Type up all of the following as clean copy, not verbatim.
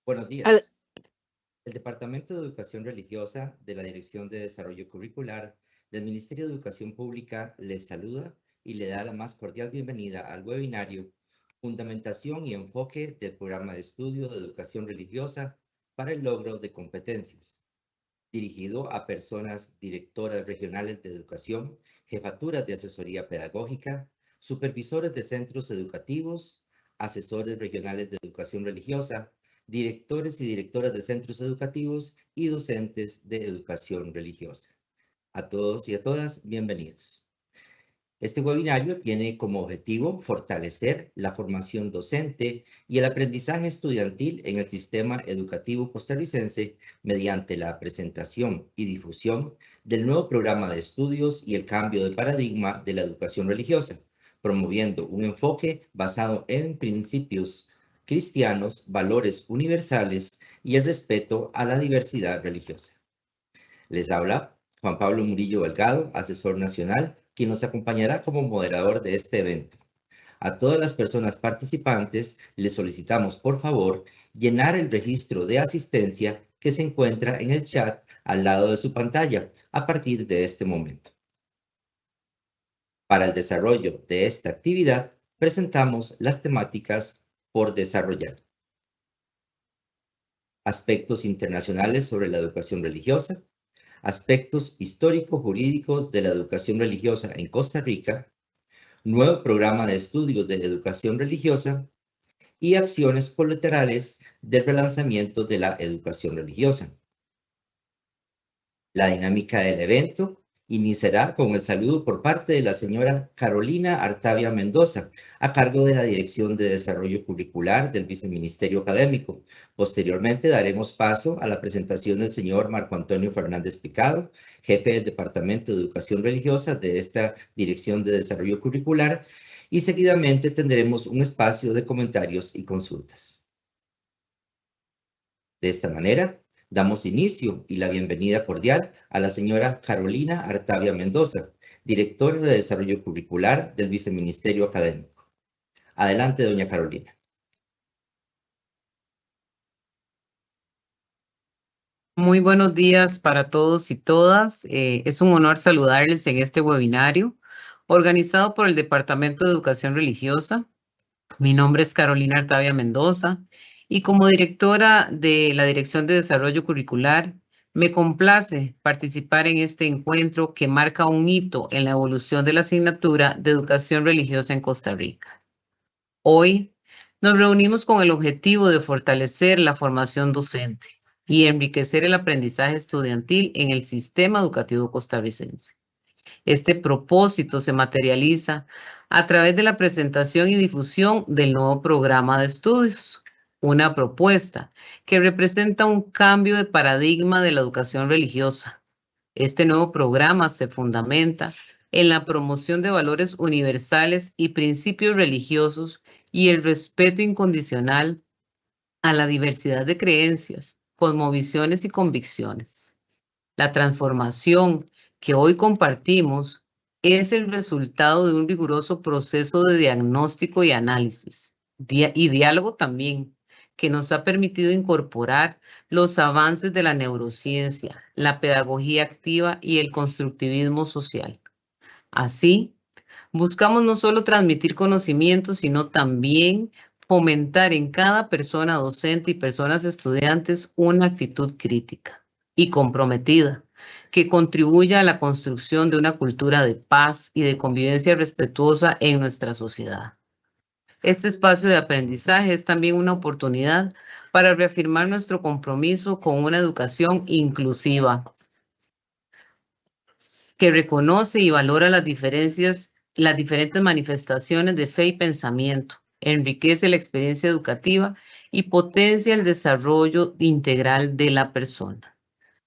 Buenos Ad- días. El Departamento de Educación Religiosa de la Dirección de Desarrollo Curricular del Ministerio de Educación Pública les saluda y le da la más cordial bienvenida al webinario Fundamentación y Enfoque del Programa de Estudio de Educación Religiosa para el Logro de Competencias, dirigido a personas directoras regionales de educación, jefaturas de asesoría pedagógica, supervisores de centros educativos, asesores regionales de educación religiosa, directores y directoras de centros educativos y docentes de educación religiosa. A todos y a todas, bienvenidos. Este webinario tiene como objetivo fortalecer la formación docente y el aprendizaje estudiantil en el sistema educativo costarricense mediante la presentación y difusión del nuevo programa de estudios y el cambio de paradigma de la educación religiosa, promoviendo un enfoque basado en principios cristianos, valores universales y el respeto a la diversidad religiosa. Les habla Juan Pablo Murillo Delgado, asesor nacional, quien nos acompañará como moderador de este evento. A todas las personas participantes les solicitamos, por favor, llenar el registro de asistencia que se encuentra en el chat al lado de su pantalla a partir de este momento. Para el desarrollo de esta actividad, presentamos las temáticas por desarrollar. Aspectos internacionales sobre la educación religiosa, aspectos histórico-jurídicos de la educación religiosa en Costa Rica, nuevo programa de estudios de educación religiosa y acciones colaterales del relanzamiento de la educación religiosa. La dinámica del evento iniciará con el saludo por parte de la señora Carolina Artavia Mendoza, a cargo de la Dirección de Desarrollo Curricular del Viceministerio Académico. Posteriormente daremos paso a la presentación del señor Marco Antonio Fernández Picado, jefe del Departamento de Educación Religiosa de esta Dirección de Desarrollo Curricular, y seguidamente tendremos un espacio de comentarios y consultas. De esta manera, damos inicio y la bienvenida cordial a la señora Carolina Artavia Mendoza, directora de Desarrollo Curricular del Viceministerio Académico. Adelante, doña Carolina. Muy buenos días para todos y todas. Es un honor saludarles en este webinario organizado por el Departamento de Educación Religiosa. Mi nombre es Carolina Artavia Mendoza y como directora de la Dirección de Desarrollo Curricular, me complace participar en este encuentro que marca un hito en la evolución de la asignatura de Educación Religiosa en Costa Rica. Hoy nos reunimos con el objetivo de fortalecer la formación docente y enriquecer el aprendizaje estudiantil en el sistema educativo costarricense. Este propósito se materializa a través de la presentación y difusión del nuevo programa de estudios, una propuesta que representa un cambio de paradigma de la educación religiosa. Este nuevo programa se fundamenta en la promoción de valores universales y principios religiosos y el respeto incondicional a la diversidad de creencias, cosmovisiones y convicciones. La transformación que hoy compartimos es el resultado de un riguroso proceso de diagnóstico y análisis, y diálogo también, que nos ha permitido incorporar los avances de la neurociencia, la pedagogía activa y el constructivismo social. Así, buscamos no solo transmitir conocimientos, sino también fomentar en cada persona docente y personas estudiantes una actitud crítica y comprometida que contribuya a la construcción de una cultura de paz y de convivencia respetuosa en nuestra sociedad. Este espacio de aprendizaje es también una oportunidad para reafirmar nuestro compromiso con una educación inclusiva que reconoce y valora las diferentes manifestaciones de fe y pensamiento, enriquece la experiencia educativa y potencia el desarrollo integral de la persona.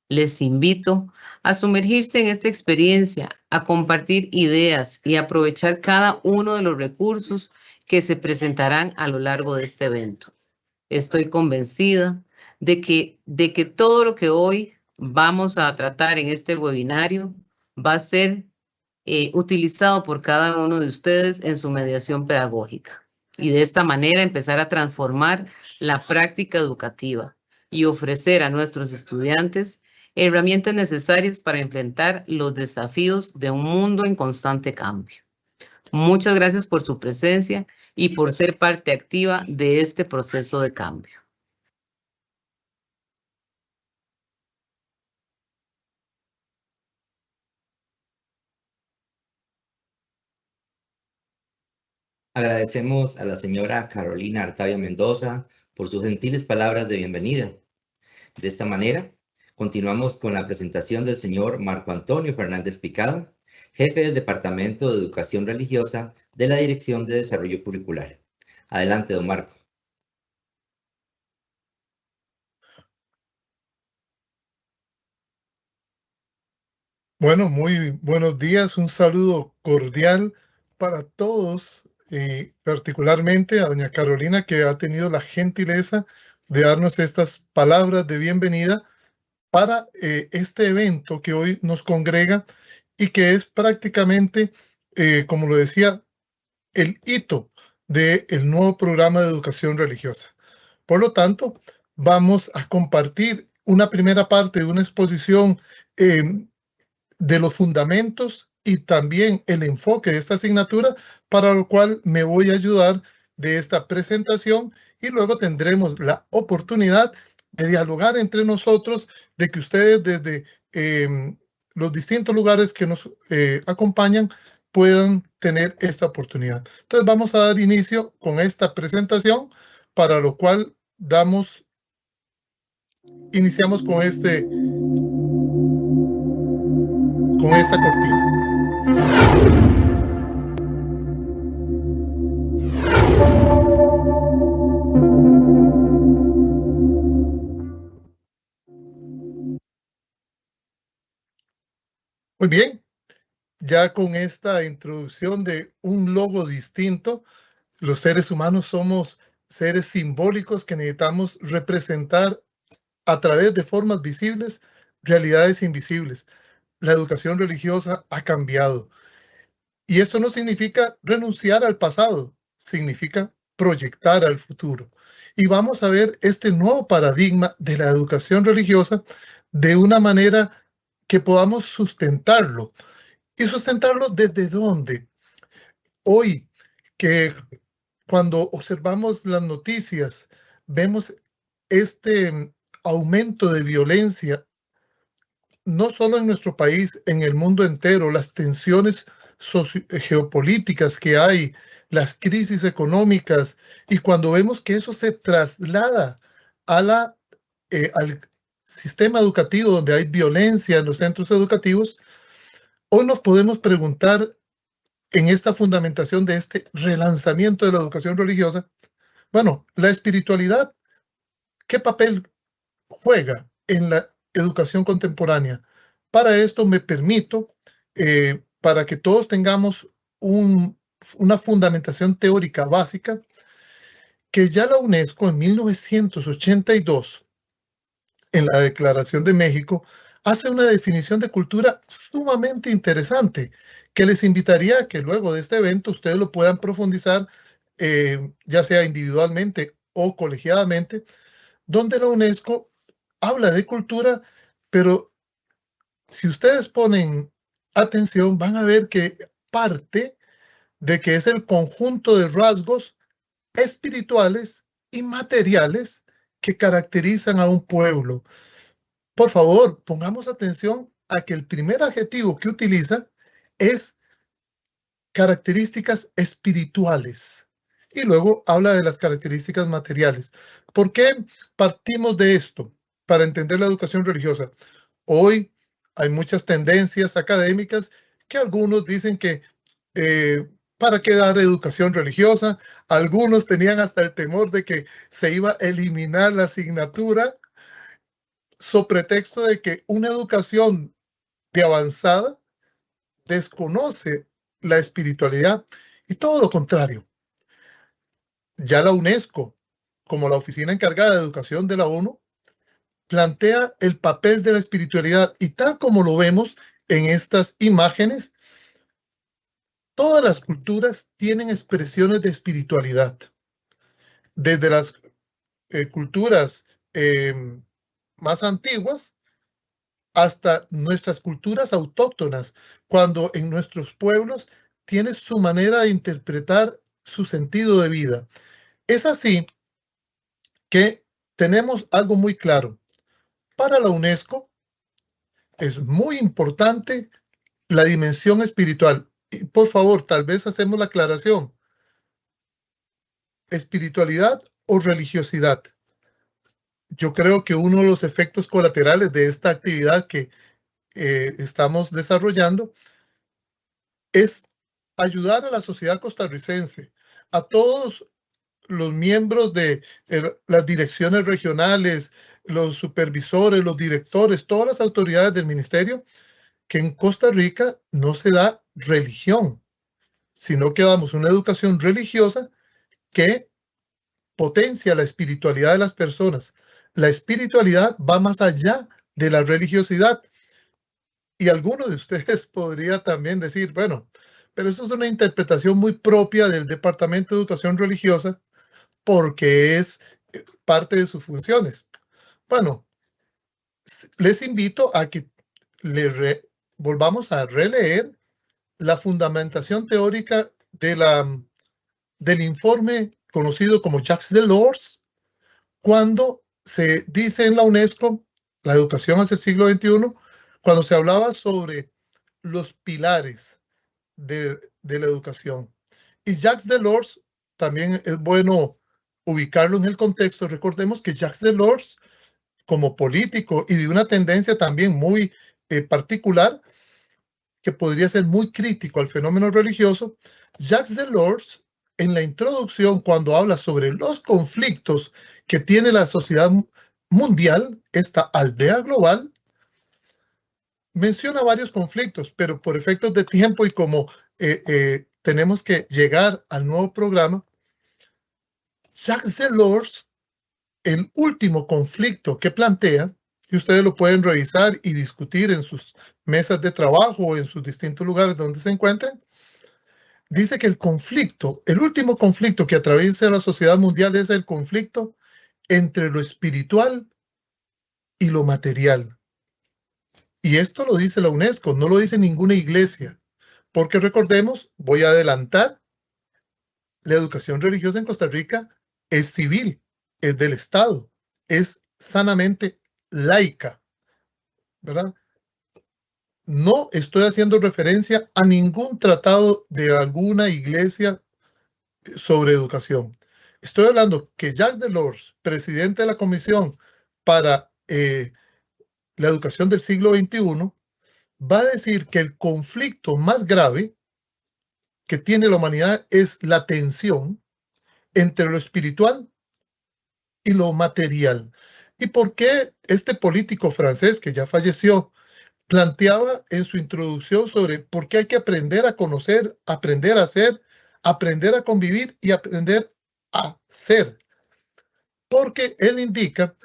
Les invito a sumergirse en esta experiencia, a compartir ideas y aprovechar cada uno de los recursos que se presentarán a lo largo de este evento. Estoy convencida de que todo lo que hoy vamos a tratar en este webinario va a ser utilizado por cada uno de ustedes en su mediación pedagógica y de esta manera empezar a transformar la práctica educativa y ofrecer a nuestros estudiantes herramientas necesarias para enfrentar los desafíos de un mundo en constante cambio. Muchas gracias por su presencia y por ser parte activa de este proceso de cambio. Agradecemos a la señora Carolina Artavia Mendoza por sus gentiles palabras de bienvenida. De esta manera, continuamos con la presentación del señor Marco Antonio Fernández Picado, jefe del Departamento de Educación Religiosa de la Dirección de Desarrollo Curricular. Adelante, don Marco. Bueno, muy buenos días. Un saludo cordial para todos, particularmente a doña Carolina, que ha tenido la gentileza de darnos estas palabras de bienvenida para este evento que hoy nos congrega y que es prácticamente, como lo decía, el hito del nuevo programa de educación religiosa. Por lo tanto, vamos a compartir una primera parte de una exposición de los fundamentos y también el enfoque de esta asignatura, para lo cual me voy a ayudar de esta presentación y luego tendremos la oportunidad de dialogar entre nosotros, de que ustedes desde los distintos lugares que nos acompañan puedan tener esta oportunidad. Entonces vamos a dar inicio con esta presentación, para lo cual iniciamos con esta cortina. Muy bien, ya con esta introducción de un logo distinto, los seres humanos somos seres simbólicos que necesitamos representar a través de formas visibles realidades invisibles. La educación religiosa ha cambiado. Y esto no significa renunciar al pasado, significa proyectar al futuro. Y vamos a ver este nuevo paradigma de la educación religiosa de una manera que podamos sustentarlo. ¿Y sustentarlo desde dónde? Hoy, que cuando observamos las noticias, vemos este aumento de violencia, no solo en nuestro país, en el mundo entero, las tensiones geopolíticas que hay, las crisis económicas, y cuando vemos que eso se traslada al sistema educativo donde hay violencia en los centros educativos, hoy nos podemos preguntar en esta fundamentación de este relanzamiento de la educación religiosa, bueno, la espiritualidad, ¿qué papel juega en la educación contemporánea? Para esto me permito, para que todos tengamos una fundamentación teórica básica, que ya la UNESCO en 1982, en la Declaración de México, hace una definición de cultura sumamente interesante, que les invitaría a que luego de este evento ustedes lo puedan profundizar, ya sea individualmente o colegiadamente, donde la UNESCO habla de cultura, pero si ustedes ponen atención, van a ver que parte de que es el conjunto de rasgos espirituales y materiales que caracterizan a un pueblo. Por favor, pongamos atención a que el primer adjetivo que utiliza es características espirituales y luego habla de las características materiales. ¿Por qué partimos de esto? Para entender la educación religiosa. Hoy hay muchas tendencias académicas que algunos dicen que ¿para qué dar educación religiosa? Algunos tenían hasta el temor de que se iba a eliminar la asignatura, so pretexto de que una educación de avanzada desconoce la espiritualidad, y todo lo contrario. Ya la UNESCO, como la oficina encargada de educación de la ONU, plantea el papel de la espiritualidad, y tal como lo vemos en estas imágenes, todas las culturas tienen expresiones de espiritualidad. Desde las culturas más antiguas hasta nuestras culturas autóctonas, cuando en nuestros pueblos tiene su manera de interpretar su sentido de vida. Es así que tenemos algo muy claro. Para la UNESCO es muy importante la dimensión espiritual. Y por favor, tal vez hacemos la aclaración. ¿Espiritualidad o religiosidad? Yo creo que uno de los efectos colaterales de esta actividad que estamos desarrollando es ayudar a la sociedad costarricense, a todos los miembros de las direcciones regionales, los supervisores, los directores, todas las autoridades del ministerio, que en Costa Rica no se da religión, sino que damos una educación religiosa que potencia la espiritualidad de las personas. La espiritualidad va más allá de la religiosidad. Y alguno de ustedes podría también decir, bueno, pero eso es una interpretación muy propia del Departamento de Educación Religiosa porque es parte de sus funciones. Bueno, les invito a que volvamos a releer la fundamentación teórica del informe conocido como Jacques Delors, cuando se dice en la UNESCO, la educación hacia el siglo XXI, cuando se hablaba sobre los pilares de la educación. Y Jacques Delors, también es bueno ubicarlo en el contexto. Recordemos que Jacques Delors, como político y de una tendencia también muy particular, que podría ser muy crítico al fenómeno religioso, Jacques Delors, en la introducción, cuando habla sobre los conflictos que tiene la sociedad mundial, esta aldea global, menciona varios conflictos, pero por efectos de tiempo y como tenemos que llegar al nuevo programa, Jacques Delors, el último conflicto que plantea, y ustedes lo pueden revisar y discutir en sus mesas de trabajo o en sus distintos lugares donde se encuentren, dice que el último conflicto que atraviesa la sociedad mundial es el conflicto entre lo espiritual y lo material. Y esto lo dice la UNESCO, no lo dice ninguna iglesia, porque recordemos, voy a adelantar, la educación religiosa en Costa Rica es civil, es del Estado, es sanamente laica, ¿verdad? No estoy haciendo referencia a ningún tratado de alguna iglesia sobre educación. Estoy hablando que Jacques Delors, presidente de la Comisión para la Educación del siglo XXI, va a decir que el conflicto más grave que tiene la humanidad es la tensión entre lo espiritual y lo material. ¿Y por qué este político francés que ya falleció planteaba en su introducción sobre por qué hay que aprender a conocer, aprender a ser, aprender a convivir y aprender a ser? Porque él indica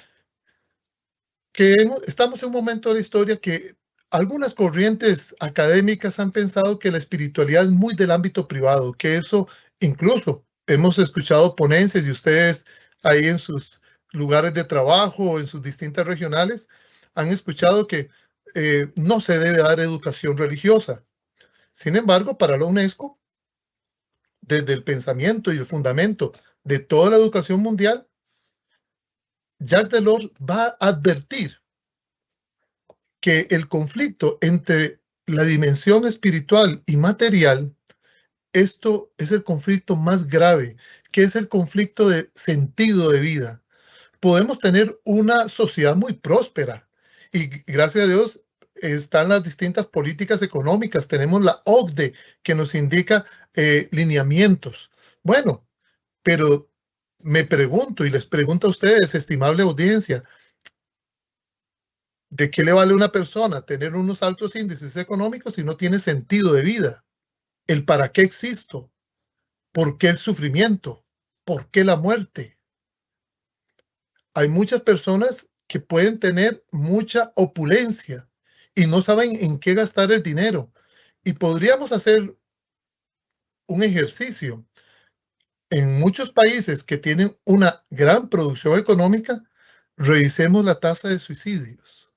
que estamos en un momento de la historia que algunas corrientes académicas han pensado que la espiritualidad es muy del ámbito privado, que eso incluso hemos escuchado ponencias de ustedes ahí en sus lugares de trabajo o en sus distintas regionales, han escuchado que no se debe dar educación religiosa. Sin embargo, para la UNESCO, desde el pensamiento y el fundamento de toda la educación mundial, Jacques Delors va a advertir que el conflicto entre la dimensión espiritual y material, esto es el conflicto más grave, que es el conflicto de sentido de vida. Podemos tener una sociedad muy próspera y gracias a Dios están las distintas políticas económicas. Tenemos la OCDE que nos indica lineamientos. Bueno, pero me pregunto y les pregunto a ustedes, estimable audiencia, ¿de qué le vale a una persona tener unos altos índices económicos si no tiene sentido de vida? ¿El para qué existo? ¿Por qué el sufrimiento? ¿Por qué la muerte? Hay muchas personas que pueden tener mucha opulencia y no saben en qué gastar el dinero. Y podríamos hacer un ejercicio. en muchos países que tienen una gran producción económica, revisemos la tasa de suicidios.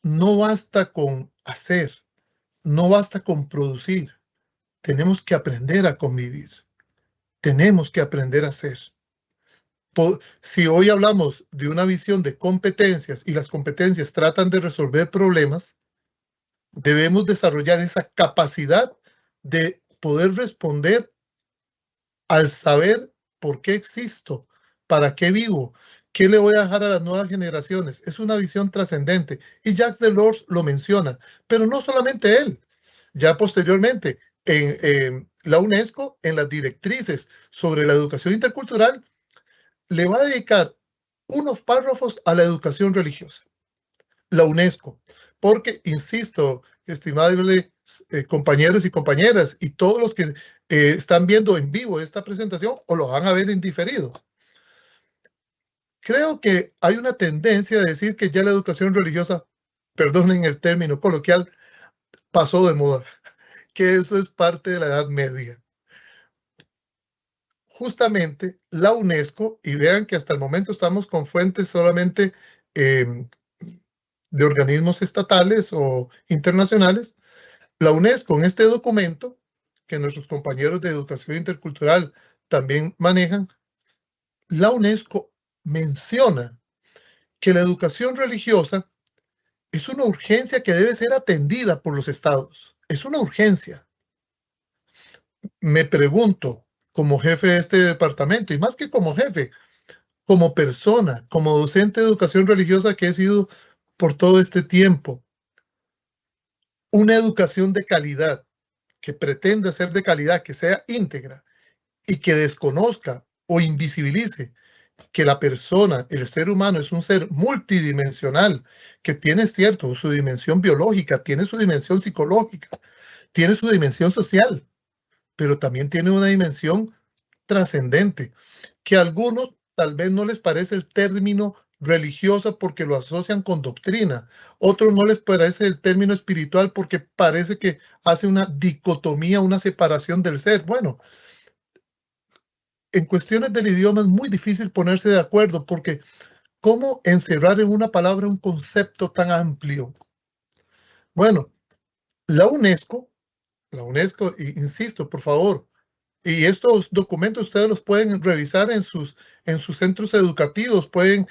No basta con hacer, no basta con producir. Tenemos que aprender a convivir. Tenemos que aprender a hacer. Si hoy hablamos de una visión de competencias y las competencias tratan de resolver problemas, debemos desarrollar esa capacidad de poder responder al saber por qué existo, para qué vivo, qué le voy a dejar a las nuevas generaciones. Es una visión trascendente y Jacques Delors lo menciona, pero no solamente él. Ya posteriormente, en la UNESCO, en las directrices sobre la educación intercultural, le va a dedicar unos párrafos a la educación religiosa, la UNESCO, porque, insisto, estimables compañeros y compañeras, y todos los que están viendo en vivo esta presentación o lo van a ver en diferido, creo que hay una tendencia a decir que ya la educación religiosa, perdonen el término coloquial, pasó de moda, que eso es parte de la Edad Media. Justamente la UNESCO, y vean que hasta el momento estamos con fuentes solamente de organismos estatales o internacionales, la UNESCO en este documento, que nuestros compañeros de educación intercultural también manejan, la UNESCO menciona que la educación religiosa es una urgencia que debe ser atendida por los estados. Es una urgencia. Me pregunto, como jefe de este departamento, y más que como jefe, como persona, como docente de educación religiosa que he sido por todo este tiempo, una educación de calidad, que pretenda ser de calidad, que sea íntegra y que desconozca o invisibilice que la persona, el ser humano, es un ser multidimensional, que tiene cierto, su dimensión biológica, tiene su dimensión psicológica, tiene su dimensión social, pero también tiene una dimensión trascendente, que a algunos tal vez no les parece el término religiosa porque lo asocian con doctrina, otros no les parece el término espiritual porque parece que hace una dicotomía, una separación del ser. Bueno, en cuestiones del idioma es muy difícil ponerse de acuerdo porque ¿cómo encerrar en una palabra un concepto tan amplio? Bueno, la UNESCO, insisto, por favor, y estos documentos ustedes los pueden revisar en sus centros educativos, pueden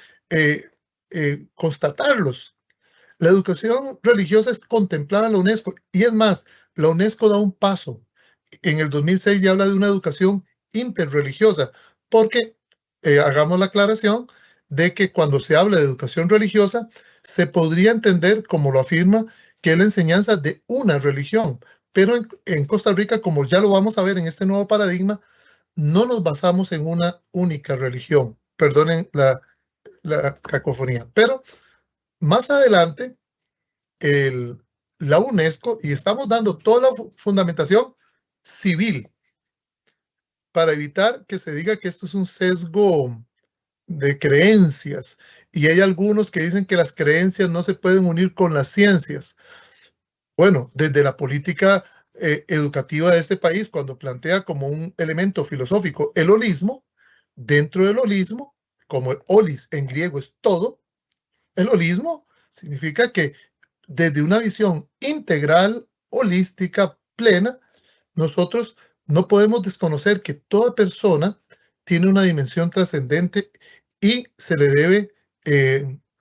constatarlos. La educación religiosa es contemplada en la UNESCO y es más, la UNESCO da un paso. En el 2006 ya habla de una educación interreligiosa, porque hagamos la aclaración de que cuando se habla de educación religiosa, se podría entender, como lo afirma, que es la enseñanza de una religión. Pero en Costa Rica, como ya lo vamos a ver en este nuevo paradigma, no nos basamos en una única religión. Perdonen la cacofonía. Pero más adelante, la UNESCO, y estamos dando toda la fundamentación civil para evitar que se diga que esto es un sesgo de creencias. Y hay algunos que dicen que las creencias no se pueden unir con las ciencias. Bueno, desde la política educativa de este país, cuando plantea como un elemento filosófico el holismo, dentro del holismo, como el holis en griego es todo, el holismo significa que desde una visión integral, holística, plena, nosotros no podemos desconocer que toda persona tiene una dimensión trascendente y se le debe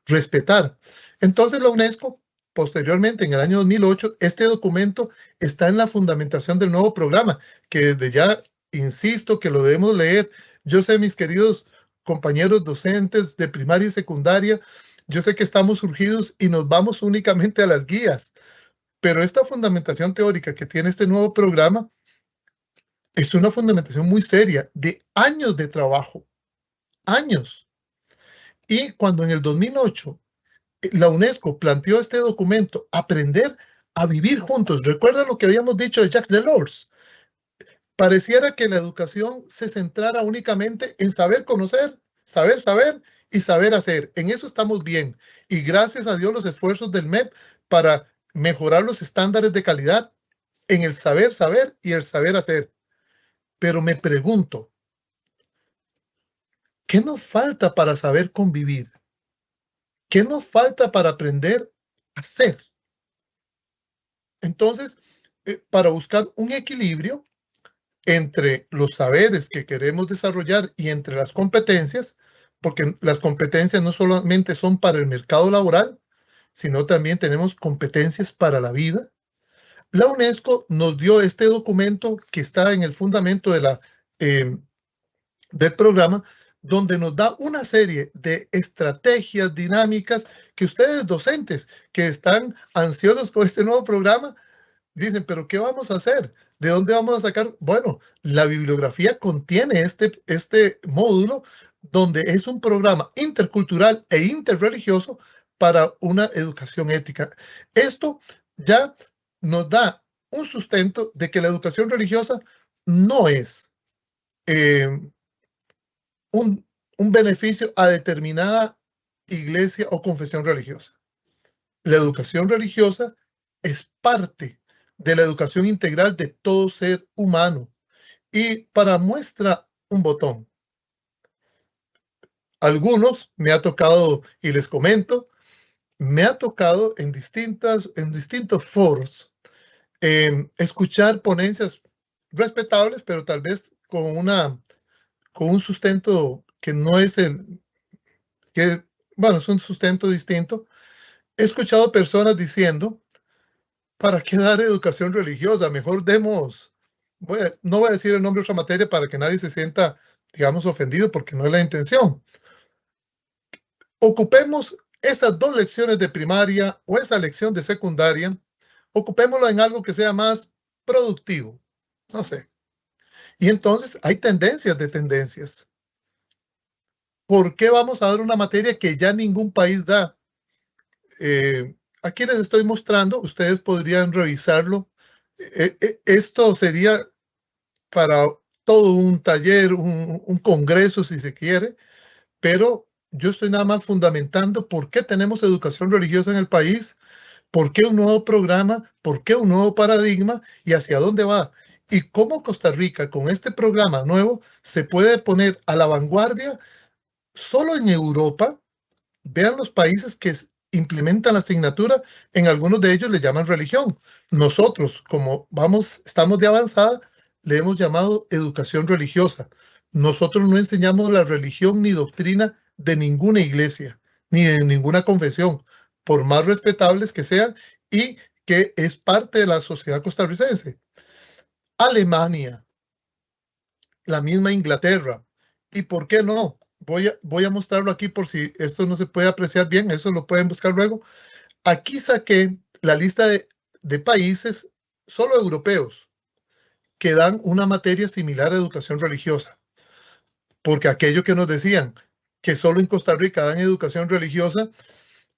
respetar. Entonces la UNESCO, posteriormente, en el año 2008, este documento está en la fundamentación del nuevo programa, que desde ya insisto que lo debemos leer. Yo sé, mis queridos compañeros docentes de primaria y secundaria, yo sé que estamos surgidos y nos vamos únicamente a las guías, pero esta fundamentación teórica que tiene este nuevo programa es una fundamentación muy seria de años de trabajo, años. Y cuando en el 2008 la UNESCO planteó este documento, aprender a vivir juntos, recuerda lo que habíamos dicho de Jacques Delors, pareciera que la educación se centrara únicamente en saber conocer, saber saber y saber hacer. En eso estamos bien. Y gracias a Dios los esfuerzos del MEP para mejorar los estándares de calidad en el saber saber y el saber hacer. pero me pregunto, ¿qué nos falta para saber convivir? ¿Qué nos falta para aprender a ser? Entonces, para buscar un equilibrio entre los saberes que queremos desarrollar y entre las competencias, porque las competencias no solamente son para el mercado laboral, sino también tenemos competencias para la vida. La UNESCO nos dio este documento que está en el fundamento de del programa, donde nos da una serie de estrategias dinámicas que ustedes docentes que están ansiosos con este nuevo programa, dicen, pero ¿qué vamos a hacer? ¿De dónde vamos a sacar? Bueno, la bibliografía contiene este módulo donde es un programa intercultural e interreligioso para una educación ética. Esto ya nos da un sustento de que la educación religiosa no es un beneficio a determinada iglesia o confesión religiosa. La educación religiosa es parte de la educación integral de todo ser humano. Y para muestra un botón, algunos me ha tocado, y les comento, me ha tocado en distintos foros escuchar ponencias respetables, pero tal vez con un sustento que no es bueno, es un sustento distinto. He escuchado personas diciendo, ¿para qué dar educación religiosa? Mejor demos, no voy a decir el nombre de otra materia para que nadie se sienta, digamos, ofendido, porque no es la intención. Ocupemos esas 2 lecciones de primaria o esa lección de secundaria, ocupémoslo en algo que sea más productivo, no sé. Y entonces hay tendencias de tendencias. ¿Por qué vamos a dar una materia que ya ningún país da? Aquí les estoy mostrando, ustedes podrían revisarlo. Esto sería para todo un taller, un congreso si se quiere, pero yo estoy nada más fundamentando por qué tenemos educación religiosa en el país, por qué un nuevo programa, por qué un nuevo paradigma y hacia dónde va. Y cómo Costa Rica con este programa nuevo se puede poner a la vanguardia solo en Europa. Vean los países que implementan la asignatura, en algunos de ellos le llaman religión. Nosotros, como estamos de avanzada, le hemos llamado educación religiosa. Nosotros no enseñamos la religión ni doctrina de ninguna iglesia, ni de ninguna confesión, por más respetables que sean y que es parte de la sociedad costarricense. Alemania, la misma Inglaterra, y ¿por qué no? Voy a mostrarlo aquí por si esto no se puede apreciar bien, eso lo pueden buscar luego. Aquí saqué la lista de países solo europeos que dan una materia similar a educación religiosa. Porque aquello que nos decían que solo en Costa Rica dan educación religiosa,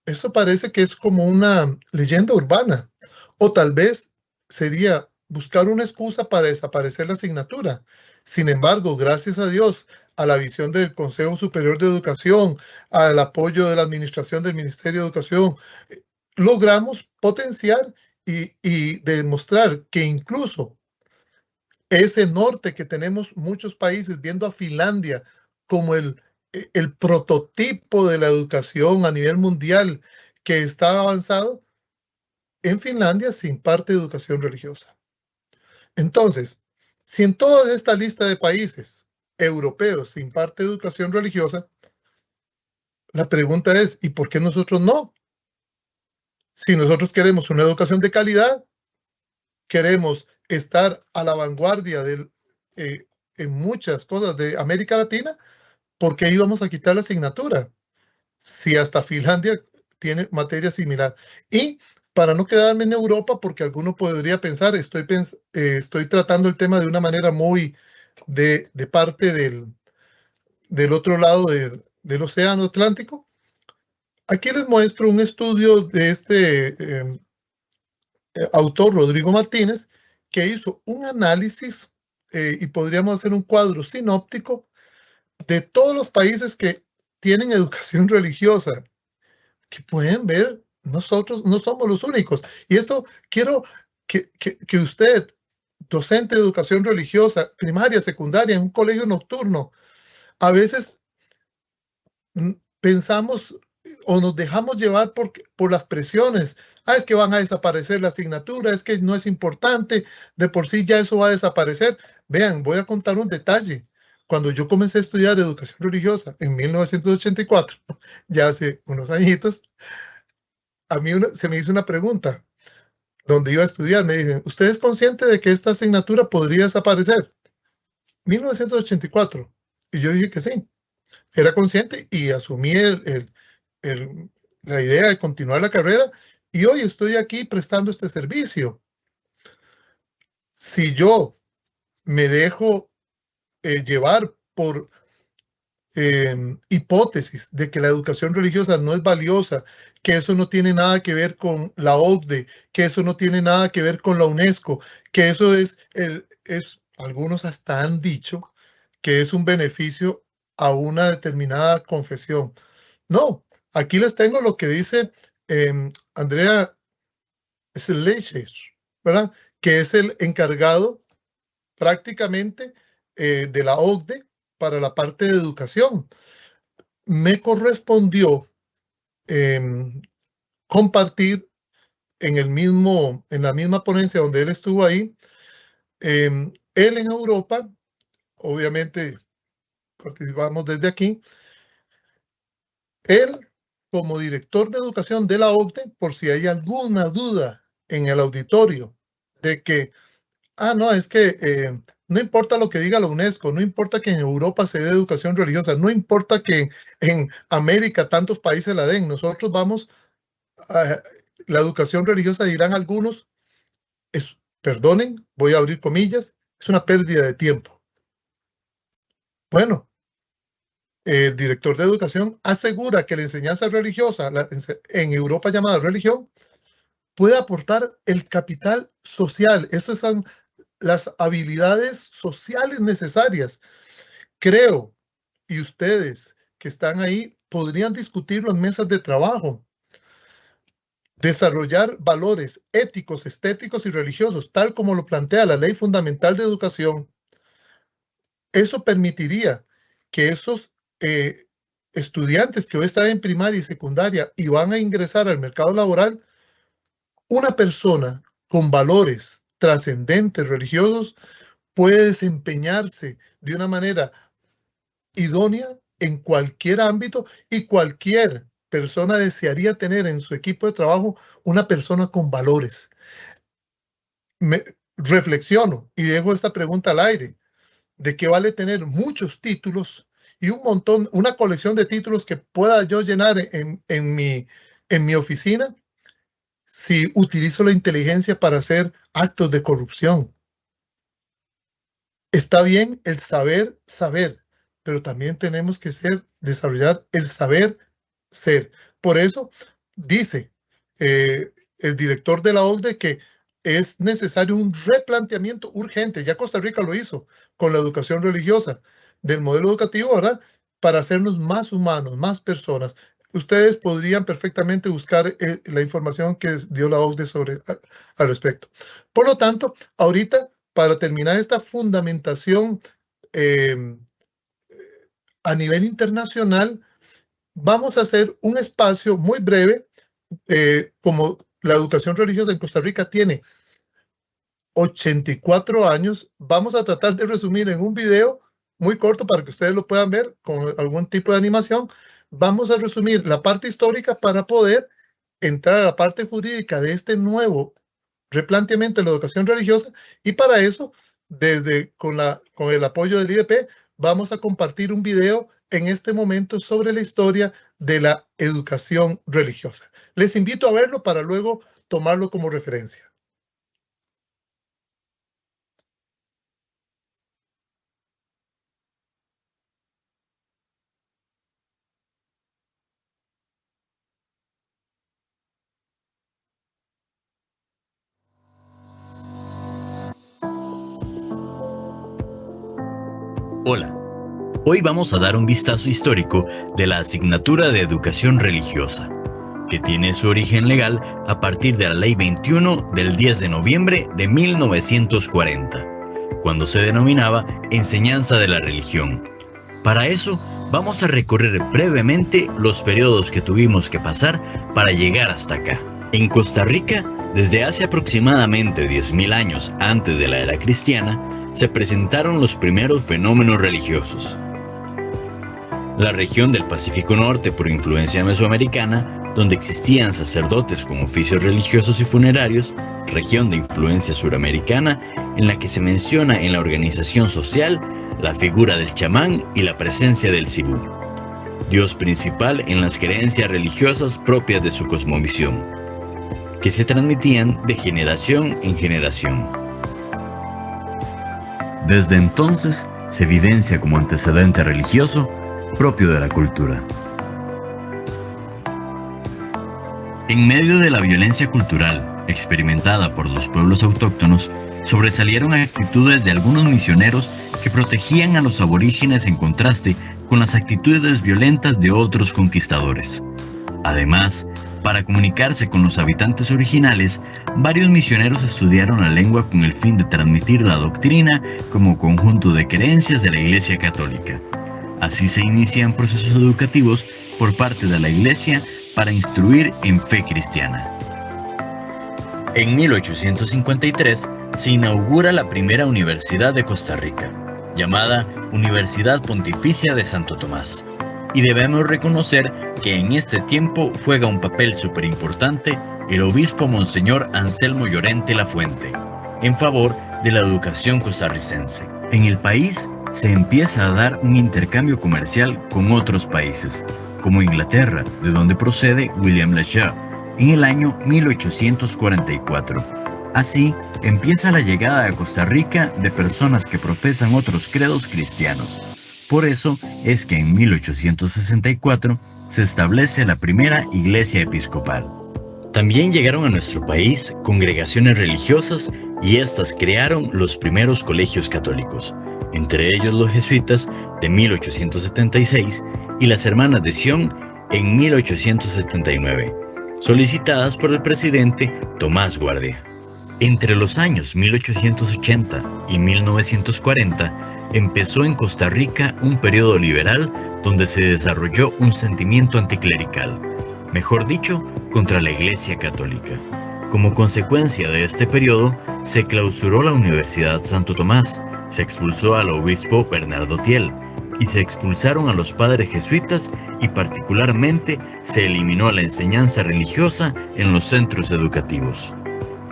esto parece que es como una leyenda urbana. O tal vez sería buscar una excusa para desaparecer la asignatura. Sin embargo, gracias a Dios, a la visión del Consejo Superior de Educación, al apoyo de la administración del Ministerio de Educación, logramos potenciar y demostrar que incluso ese norte que tenemos muchos países, viendo a Finlandia como el prototipo de la educación a nivel mundial que está avanzado, en Finlandia se imparte educación religiosa. Entonces, si en toda esta lista de países europeos se imparte educación religiosa, la pregunta es, ¿y por qué nosotros no? Si nosotros queremos una educación de calidad, queremos estar a la vanguardia en muchas cosas de América Latina, ¿por qué íbamos a quitar la asignatura? Si hasta Finlandia tiene materia similar. Y para no quedarme en Europa, porque alguno podría pensar, estoy tratando el tema de una manera muy de parte del otro lado del Océano Atlántico. Aquí les muestro un estudio de este autor, Rodrigo Martínez, que hizo un análisis y podríamos hacer un cuadro sinóptico de todos los países que tienen educación religiosa, que pueden ver, nosotros no somos los únicos. Y eso quiero que usted docente de educación religiosa, primaria, secundaria, en un colegio nocturno, a veces pensamos o nos dejamos llevar por las presiones. Es que van a desaparecer la asignatura, es que no es importante, de por sí ya eso va a desaparecer. Vean, voy a contar un detalle. Cuando yo comencé a estudiar educación religiosa en 1984, ya hace unos añitos, a mí se me hizo una pregunta. Donde iba a estudiar, me dicen, ¿usted es consciente de que esta asignatura podría desaparecer? 1984. Y yo dije que sí. Era consciente y asumí la idea de continuar la carrera y hoy estoy aquí prestando este servicio. Si yo me dejo llevar por hipótesis de que la educación religiosa no es valiosa, que eso no tiene nada que ver con la OCDE, que eso no tiene nada que ver con la UNESCO, que eso algunos hasta han dicho que es un beneficio a una determinada confesión. No, aquí les tengo lo que dice Andrea Schleicher, ¿verdad? Que es el encargado prácticamente de la OCDE para la parte de educación. Me correspondió compartir en la misma ponencia donde él estuvo ahí. Él en Europa, obviamente participamos desde aquí. Él, como director de educación de la OCDE, por si hay alguna duda en el auditorio de que, no, es que no importa lo que diga la UNESCO, no importa que en Europa se dé educación religiosa, no importa que en América tantos países la den, nosotros vamos a la educación religiosa, dirán algunos, perdonen, voy a abrir comillas, es una pérdida de tiempo. Bueno, el director de educación asegura que la enseñanza religiosa, en Europa llamada religión, puede aportar el capital social. Esas son las habilidades sociales necesarias. Creo, y ustedes que están ahí podrían discutirlo en mesas de trabajo. Desarrollar valores éticos, estéticos y religiosos, tal como lo plantea la Ley Fundamental de Educación. Eso permitiría que esos estudiantes que hoy están en primaria y secundaria y van a ingresar al mercado laboral, una persona con valores trascendentes, religiosos, puede desempeñarse de una manera idónea en cualquier ámbito y cualquier persona desearía tener en su equipo de trabajo una persona con valores. Reflexiono y dejo esta pregunta al aire. ¿De qué vale tener muchos títulos y una colección de títulos que pueda yo llenar en mi oficina si utilizo la inteligencia para hacer actos de corrupción? Está bien el saber, pero también tenemos que desarrollar el saber ser. Por eso dice el director de la OCDE que es necesario un replanteamiento urgente. Ya Costa Rica lo hizo con la educación religiosa del modelo educativo, ¿verdad? Para hacernos más humanos, más personas. Ustedes podrían perfectamente buscar la información que dio la OCDE al respecto. Por lo tanto, ahorita, para terminar esta fundamentación a nivel internacional, vamos a hacer un espacio muy breve, como la educación religiosa en Costa Rica tiene 84 años, vamos a tratar de resumir en un video muy corto para que ustedes lo puedan ver con algún tipo de animación. Vamos a resumir la parte histórica para poder entrar a la parte jurídica de este nuevo replanteamiento de la educación religiosa y para eso, con el apoyo del IDP, vamos a compartir un video en este momento sobre la historia de la educación religiosa. Les invito a verlo para luego tomarlo como referencia. Hola, hoy vamos a dar un vistazo histórico de la asignatura de educación religiosa. que tiene su origen legal a partir de la Ley 21 del 10 de noviembre de 1940, cuando se denominaba enseñanza de la religión. Para eso, vamos a recorrer brevemente los periodos que tuvimos que pasar para llegar hasta acá. En Costa Rica, desde hace aproximadamente 10.000 años antes de la era cristiana, se presentaron los primeros fenómenos religiosos. La región del Pacífico Norte, por influencia mesoamericana, donde existían sacerdotes con oficios religiosos y funerarios, región de influencia suramericana, en la que se menciona en la organización social la figura del chamán y la presencia del cibú, dios principal en las creencias religiosas propias de su cosmovisión, que se transmitían de generación en generación. Desde entonces se evidencia como antecedente religioso propio de la cultura. En medio de la violencia cultural experimentada por los pueblos autóctonos, sobresalieron actitudes de algunos misioneros que protegían a los aborígenes en contraste con las actitudes violentas de otros conquistadores. Además, para comunicarse con los habitantes originales, varios misioneros estudiaron la lengua con el fin de transmitir la doctrina como conjunto de creencias de la Iglesia Católica. Así se inician procesos educativos por parte de la Iglesia para instruir en fe cristiana. En 1853 se inaugura la primera universidad de Costa Rica, llamada Universidad Pontificia de Santo Tomás, y debemos reconocer que en este tiempo juega un papel súper importante el obispo Monseñor Anselmo Llorente Lafuente, en favor de la educación costarricense. En el país se empieza a dar un intercambio comercial con otros países, como Inglaterra, de donde procede William LaShaw, en el año 1844. Así, empieza la llegada a Costa Rica de personas que profesan otros credos cristianos. Por eso es que en 1864 se establece la primera iglesia episcopal. También llegaron a nuestro país congregaciones religiosas y estas crearon los primeros colegios católicos, entre ellos los jesuitas de 1876 y las Hermanas de Sion en 1879, solicitadas por el presidente Tomás Guardia. Entre los años 1880 y 1940 empezó en Costa Rica un periodo liberal donde se desarrolló un sentimiento anticlerical, mejor dicho, contra la Iglesia Católica. Como consecuencia de este periodo, se clausuró la Universidad Santo Tomás, se expulsó al obispo Bernardo Thiel y se expulsaron a los padres jesuitas y particularmente se eliminó la enseñanza religiosa en los centros educativos.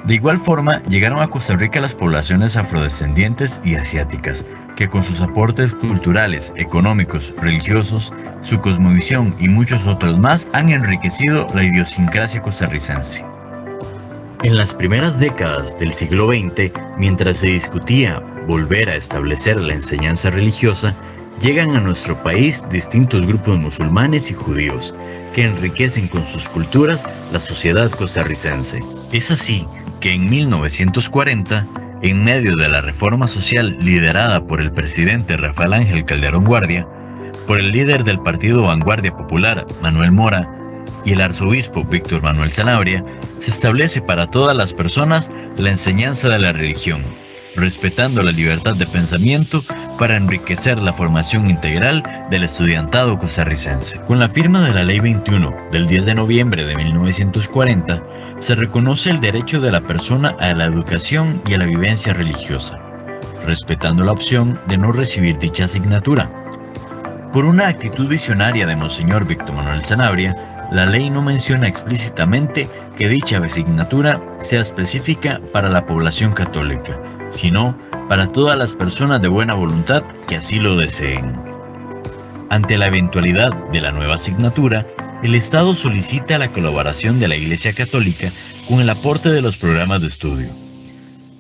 De igual forma, llegaron a Costa Rica las poblaciones afrodescendientes y asiáticas, que con sus aportes culturales, económicos, religiosos, su cosmovisión y muchos otros más han enriquecido la idiosincrasia costarricense. En las primeras décadas del siglo XX, mientras se discutía volver a establecer la enseñanza religiosa, llegan a nuestro país distintos grupos musulmanes y judíos, que enriquecen con sus culturas la sociedad costarricense. Es así que en 1940, en medio de la reforma social liderada por el presidente Rafael Ángel Calderón Guardia, por el líder del Partido Vanguardia Popular, Manuel Mora, y el arzobispo Víctor Manuel Sanabria, se establece para todas las personas la enseñanza de la religión, respetando la libertad de pensamiento para enriquecer la formación integral del estudiantado costarricense. Con la firma de la Ley 21 del 10 de noviembre de 1940, se reconoce el derecho de la persona a la educación y a la vivencia religiosa, respetando la opción de no recibir dicha asignatura. Por una actitud visionaria de Monseñor Víctor Manuel Sanabria, la ley no menciona explícitamente que dicha asignatura sea específica para la población católica, sino para todas las personas de buena voluntad que así lo deseen. Ante la eventualidad de la nueva asignatura, el Estado solicita la colaboración de la Iglesia Católica con el aporte de los programas de estudio.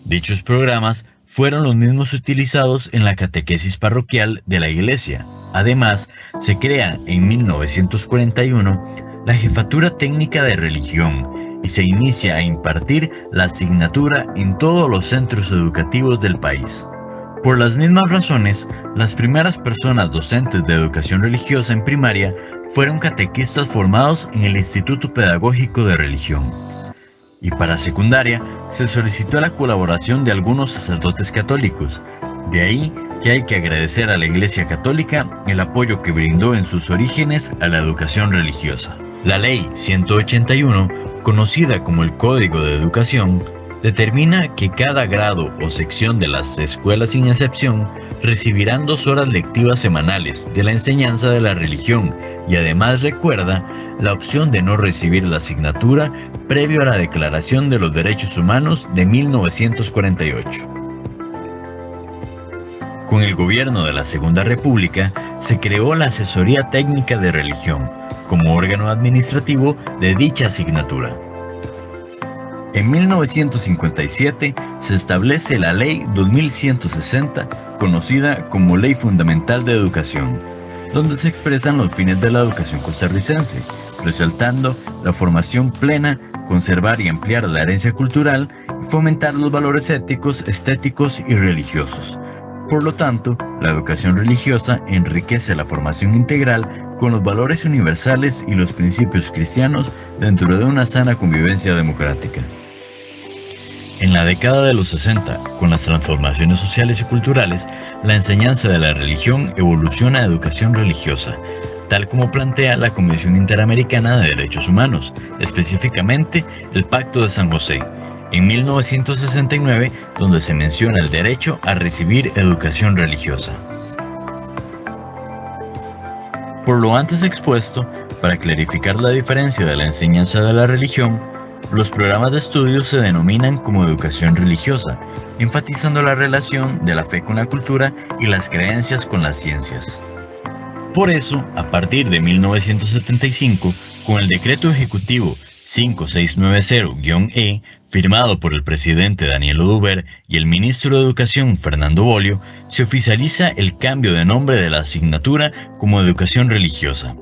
Dichos programas fueron los mismos utilizados en la catequesis parroquial de la Iglesia. Además, se crea en 1941 la Jefatura Técnica de Religión y se inicia a impartir la asignatura en todos los centros educativos del país. Por las mismas razones, las primeras personas docentes de educación religiosa en primaria fueron catequistas formados en el Instituto Pedagógico de Religión. Y para secundaria se solicitó la colaboración de algunos sacerdotes católicos. De ahí que hay que agradecer a la Iglesia Católica el apoyo que brindó en sus orígenes a la educación religiosa. La Ley 181, conocida como el Código de Educación, determina que cada grado o sección de las escuelas sin excepción recibirán 2 horas lectivas semanales de la enseñanza de la religión y además recuerda la opción de no recibir la asignatura previo a la Declaración de los Derechos Humanos de 1948. Con el gobierno de la Segunda República se creó la Asesoría Técnica de Religión como órgano administrativo de dicha asignatura. En 1957 se establece la Ley 2160, conocida como Ley Fundamental de Educación, donde se expresan los fines de la educación costarricense, resaltando la formación plena, conservar y ampliar la herencia cultural y fomentar los valores éticos, estéticos y religiosos. Por lo tanto, la educación religiosa enriquece la formación integral con los valores universales y los principios cristianos dentro de una sana convivencia democrática. En la década de los 60, con las transformaciones sociales y culturales, la enseñanza de la religión evoluciona a educación religiosa, tal como plantea la Convención Interamericana de Derechos Humanos, específicamente el Pacto de San José, en 1969, donde se menciona el derecho a recibir educación religiosa. Por lo antes expuesto, para clarificar la diferencia de la enseñanza de la religión, los programas de estudio se denominan como educación religiosa, enfatizando la relación de la fe con la cultura y las creencias con las ciencias. Por eso, a partir de 1975, con el Decreto Ejecutivo 5690-E, firmado por el presidente Daniel Oduber y el ministro de Educación Fernando Bolio, se oficializa el cambio de nombre de la asignatura como Educación Religiosa.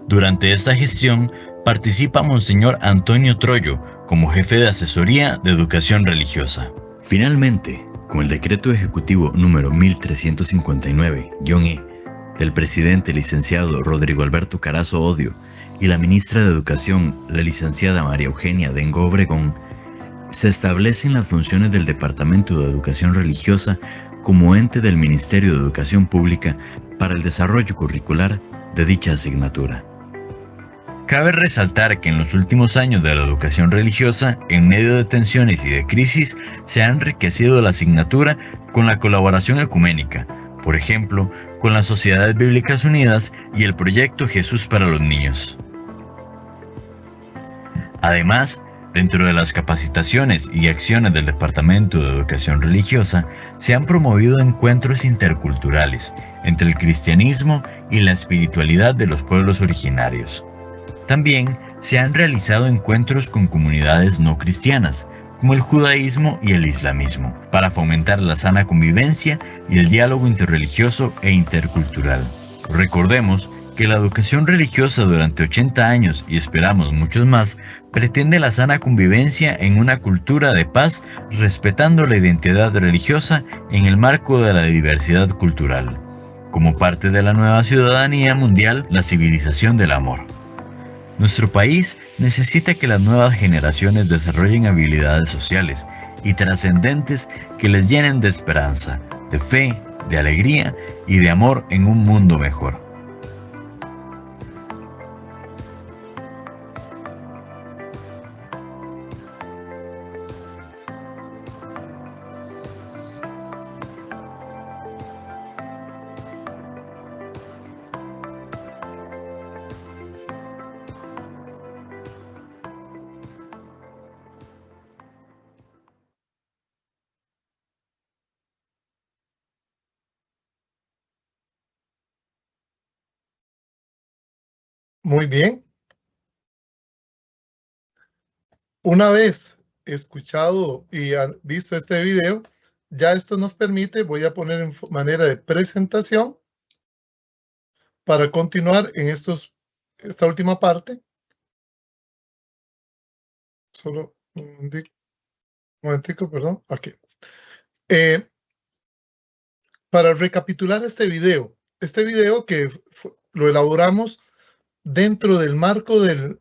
Durante esta gestión participa Monseñor Antonio Troyo como jefe de asesoría de Educación Religiosa. Finalmente, con el Decreto Ejecutivo número 1359-E del presidente licenciado Rodrigo Alberto Carazo Odio y la ministra de Educación, la licenciada María Eugenia Dengo Obregón, se establecen las funciones del Departamento de Educación Religiosa como ente del Ministerio de Educación Pública para el desarrollo curricular de dicha asignatura. Cabe resaltar que en los últimos años de la educación religiosa, en medio de tensiones y de crisis, se ha enriquecido la asignatura con la colaboración ecuménica, por ejemplo, con las Sociedades Bíblicas Unidas y el proyecto Jesús para los Niños. Además, dentro de las capacitaciones y acciones del Departamento de Educación Religiosa, se han promovido encuentros interculturales entre el cristianismo y la espiritualidad de los pueblos originarios. También se han realizado encuentros con comunidades no cristianas, como el judaísmo y el islamismo, para fomentar la sana convivencia y el diálogo interreligioso e intercultural. Recordemos que la educación religiosa durante 80 años, y esperamos muchos más, pretende la sana convivencia en una cultura de paz, respetando la identidad religiosa en el marco de la diversidad cultural, como parte de la nueva ciudadanía mundial, la civilización del amor. Nuestro país necesita que las nuevas generaciones desarrollen habilidades sociales y trascendentes que les llenen de esperanza, de fe, de alegría y de amor en un mundo mejor. Muy bien. Una vez escuchado y visto este video, ya esto nos permite, voy a poner en manera de presentación para continuar en esta última parte. Solo un momentico, perdón. Aquí. Para recapitular este video que lo elaboramos dentro del marco del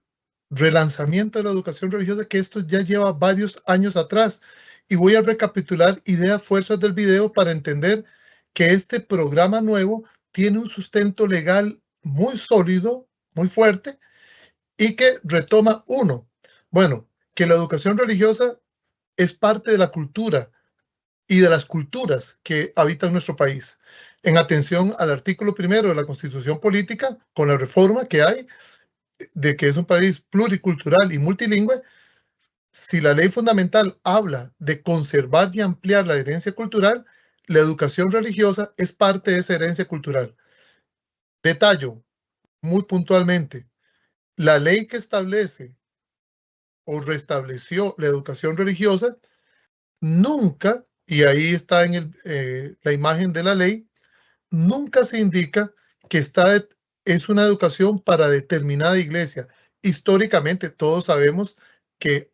relanzamiento de la educación religiosa, que esto ya lleva varios años atrás. Y voy a recapitular ideas fuerzas del video para entender que este programa nuevo tiene un sustento legal muy sólido, muy fuerte, y que retoma bueno, que la educación religiosa es parte de la cultura y de las culturas que habitan nuestro país. En atención al artículo 1 de la Constitución Política, con la reforma que hay, de que es un país pluricultural y multilingüe, si la ley fundamental habla de conservar y ampliar la herencia cultural, la educación religiosa es parte de esa herencia cultural. Detallo muy puntualmente, la ley que establece o restableció la educación religiosa nunca, y ahí está en la imagen de la ley, nunca se indica que es una educación para determinada iglesia. Históricamente todos sabemos que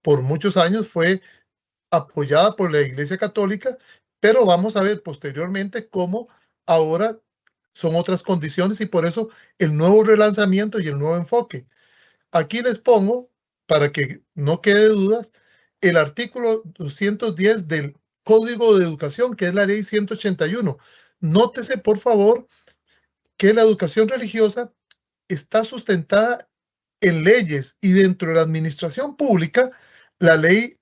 por muchos años fue apoyada por la Iglesia Católica, pero vamos a ver posteriormente cómo ahora son otras condiciones y por eso el nuevo relanzamiento y el nuevo enfoque. Aquí les pongo, para que no quede dudas, el artículo 210 del Código de Educación, que es la ley 181. Nótese, por favor, que la educación religiosa está sustentada en leyes y dentro de la administración pública, la ley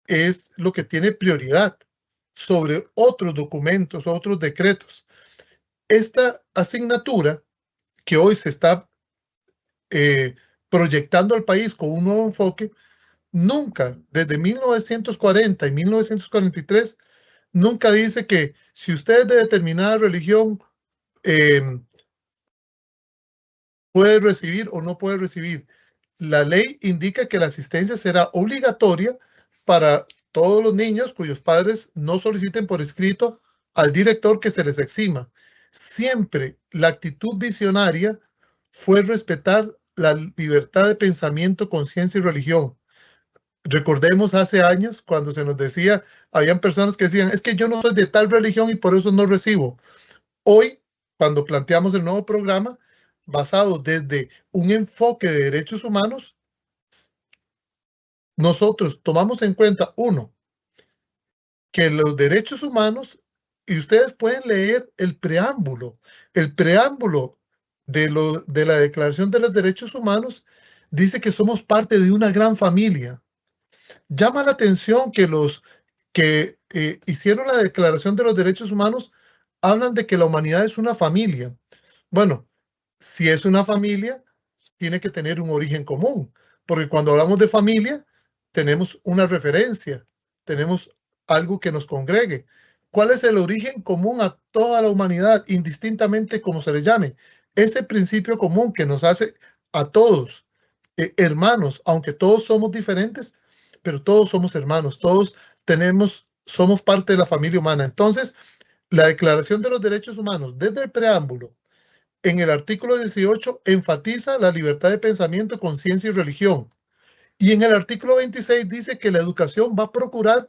es lo que tiene prioridad sobre otros documentos, otros decretos. Esta asignatura que hoy se está proyectando al país con un nuevo enfoque, nunca, desde 1940 y 1943, nunca dice que si usted es de determinada religión, puede recibir o no puede recibir. La ley indica que la asistencia será obligatoria para todos los niños cuyos padres no soliciten por escrito al director que se les exima. Siempre la actitud visionaria fue respetar la libertad de pensamiento, conciencia y religión. Recordemos hace años cuando se nos decía, habían personas que decían, es que yo no soy de tal religión y por eso no recibo. Hoy, cuando planteamos el nuevo programa, basado desde un enfoque de derechos humanos, nosotros tomamos en cuenta, que los derechos humanos, y ustedes pueden leer el preámbulo de la Declaración de los Derechos Humanos, dice que somos parte de una gran familia. Llama la atención que los que hicieron la Declaración de los Derechos Humanos hablan de que la humanidad es una familia. Bueno, si es una familia, tiene que tener un origen común, porque cuando hablamos de familia, tenemos una referencia, tenemos algo que nos congregue. ¿Cuál es el origen común a toda la humanidad, indistintamente como se le llame? Ese principio común que nos hace a todos hermanos, aunque todos somos diferentes, pero todos somos hermanos, todos somos parte de la familia humana. Entonces, la Declaración de los Derechos Humanos, desde el preámbulo, en el artículo 18, enfatiza la libertad de pensamiento, conciencia y religión. Y en el artículo 26 dice que la educación va a procurar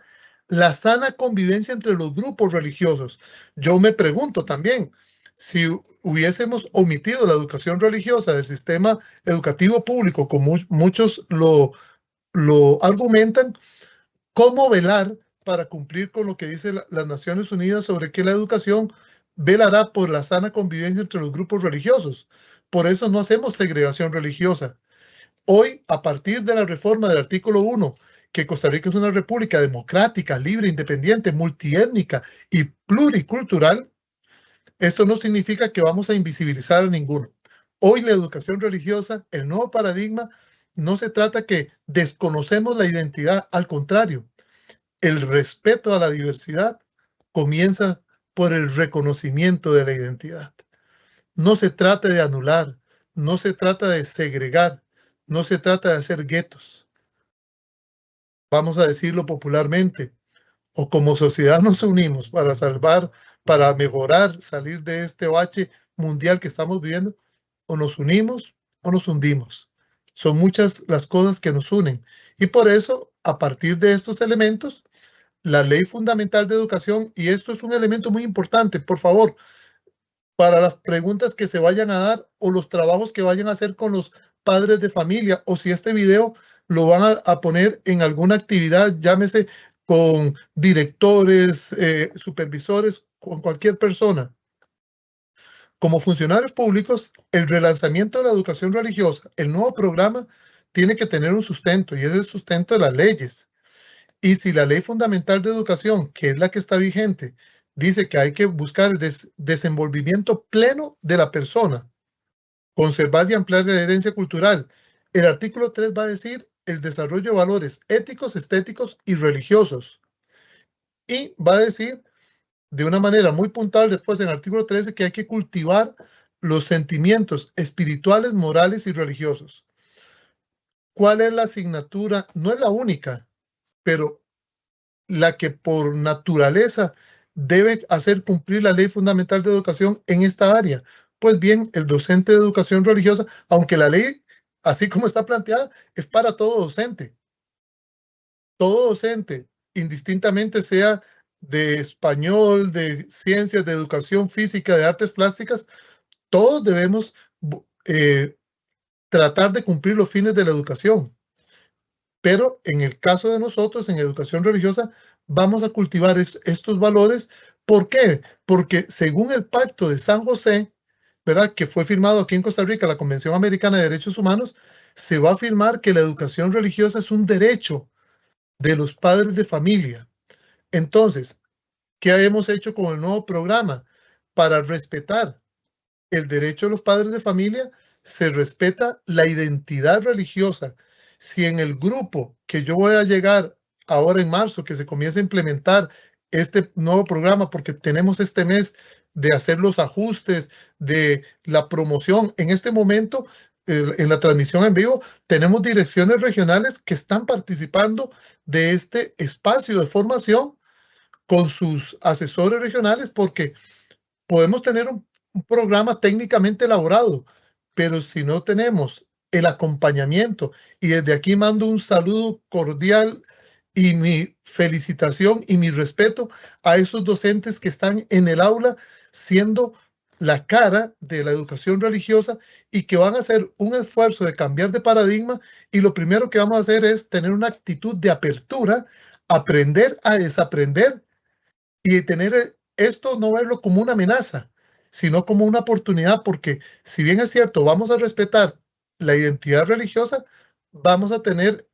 la sana convivencia entre los grupos religiosos. Yo me pregunto también, si hubiésemos omitido la educación religiosa del sistema educativo público, como muchos lo argumentan, ¿cómo velar para cumplir con lo que dice las Naciones Unidas sobre que la educación velará por la sana convivencia entre los grupos religiosos? Por eso no hacemos segregación religiosa. Hoy, a partir de la reforma del artículo 1, que Costa Rica es una república democrática, libre, independiente, multiétnica y pluricultural, esto no significa que vamos a invisibilizar a ninguno. Hoy la educación religiosa, el nuevo paradigma, no se trata que desconocemos la identidad, al contrario, el respeto a la diversidad comienza por el reconocimiento de la identidad. No se trata de anular, no se trata de segregar, no se trata de hacer guetos. Vamos a decirlo popularmente, o como sociedad nos unimos para salvar, para mejorar, salir de este bache mundial que estamos viviendo, o nos unimos o nos hundimos. Son muchas las cosas que nos unen. Y por eso, a partir de estos elementos, la Ley Fundamental de Educación, y esto es un elemento muy importante, por favor, para las preguntas que se vayan a dar o los trabajos que vayan a hacer con los padres de familia, o si este video lo van a poner en alguna actividad, llámese con directores, supervisores, con cualquier persona. Como funcionarios públicos, el relanzamiento de la educación religiosa, el nuevo programa, tiene que tener un sustento, y es el sustento de las leyes. Y si la Ley Fundamental de Educación, que es la que está vigente, dice que hay que buscar el desenvolvimiento pleno de la persona, conservar y ampliar la herencia cultural, el artículo 3 va a decir el desarrollo de valores éticos, estéticos y religiosos. Y va a decir de una manera muy puntual después en el artículo 13 que hay que cultivar los sentimientos espirituales, morales y religiosos. ¿Cuál es la asignatura? No es la única, pero la que por naturaleza debe hacer cumplir la Ley Fundamental de Educación en esta área. Pues bien, el docente de educación religiosa, aunque la ley, así como está planteada, es para todo docente. Todo docente, indistintamente sea de español, de ciencias, de educación física, de artes plásticas, todos debemos tratar de cumplir los fines de la educación. Pero en el caso de nosotros, en educación religiosa, vamos a cultivar estos valores. ¿Por qué? Porque según el Pacto de San José, ¿verdad?, que fue firmado aquí en Costa Rica, la Convención Americana de Derechos Humanos, se va a afirmar que la educación religiosa es un derecho de los padres de familia. Entonces, ¿qué hemos hecho con el nuevo programa? Para respetar el derecho de los padres de familia, se respeta la identidad religiosa. Si en el grupo que yo voy a llegar ahora en marzo, que se comienza a implementar este nuevo programa, porque tenemos este mes de hacer los ajustes de la promoción, en este momento, en la transmisión en vivo, tenemos direcciones regionales que están participando de este espacio de formación con sus asesores regionales, porque podemos tener un programa técnicamente elaborado, pero si no tenemos el acompañamiento, y desde aquí mando un saludo cordial y mi felicitación y mi respeto a esos docentes que están en el aula siendo la cara de la educación religiosa y que van a hacer un esfuerzo de cambiar de paradigma, y lo primero que vamos a hacer es tener una actitud de apertura, aprender a desaprender y tener esto, no verlo como una amenaza, sino como una oportunidad, porque si bien es cierto, vamos a respetar la identidad religiosa, vamos a tener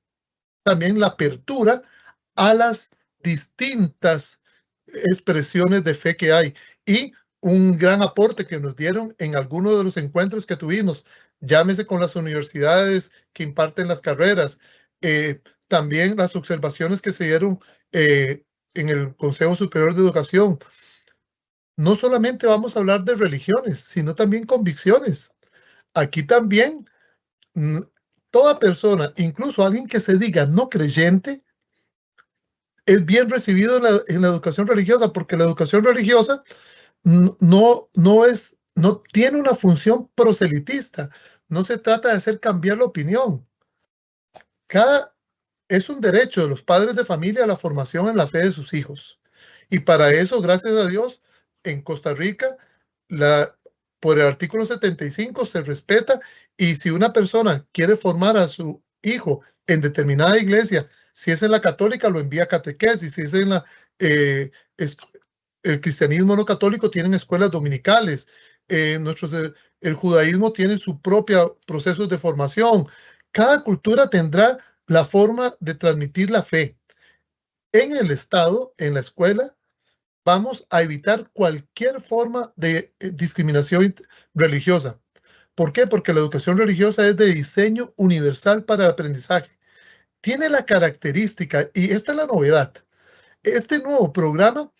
también la apertura a las distintas expresiones de fe que hay. Y un gran aporte que nos dieron en algunos de los encuentros que tuvimos, llámese con las universidades que imparten las carreras, también las observaciones que se dieron en el Consejo Superior de Educación. No solamente vamos a hablar de religiones, sino también convicciones. Aquí también toda persona, incluso alguien que se diga no creyente, es bien recibido en la educación religiosa, porque la educación religiosa no tiene una función proselitista. No se trata de hacer cambiar la opinión. Es un derecho de los padres de familia a la formación en la fe de sus hijos. Y para eso, gracias a Dios, en Costa Rica, por el artículo 75 se respeta, y si una persona quiere formar a su hijo en determinada iglesia, si es en la católica, lo envía a catequesis, si es en el cristianismo no católico, tienen escuelas dominicales, el judaísmo tiene su propio proceso de formación. Cada cultura tendrá la forma de transmitir la fe. En el Estado, en la escuela, vamos a evitar cualquier forma de discriminación religiosa. ¿Por qué? Porque la educación religiosa es de diseño universal para el aprendizaje. Tiene la característica, y esta es la novedad, este nuevo programa,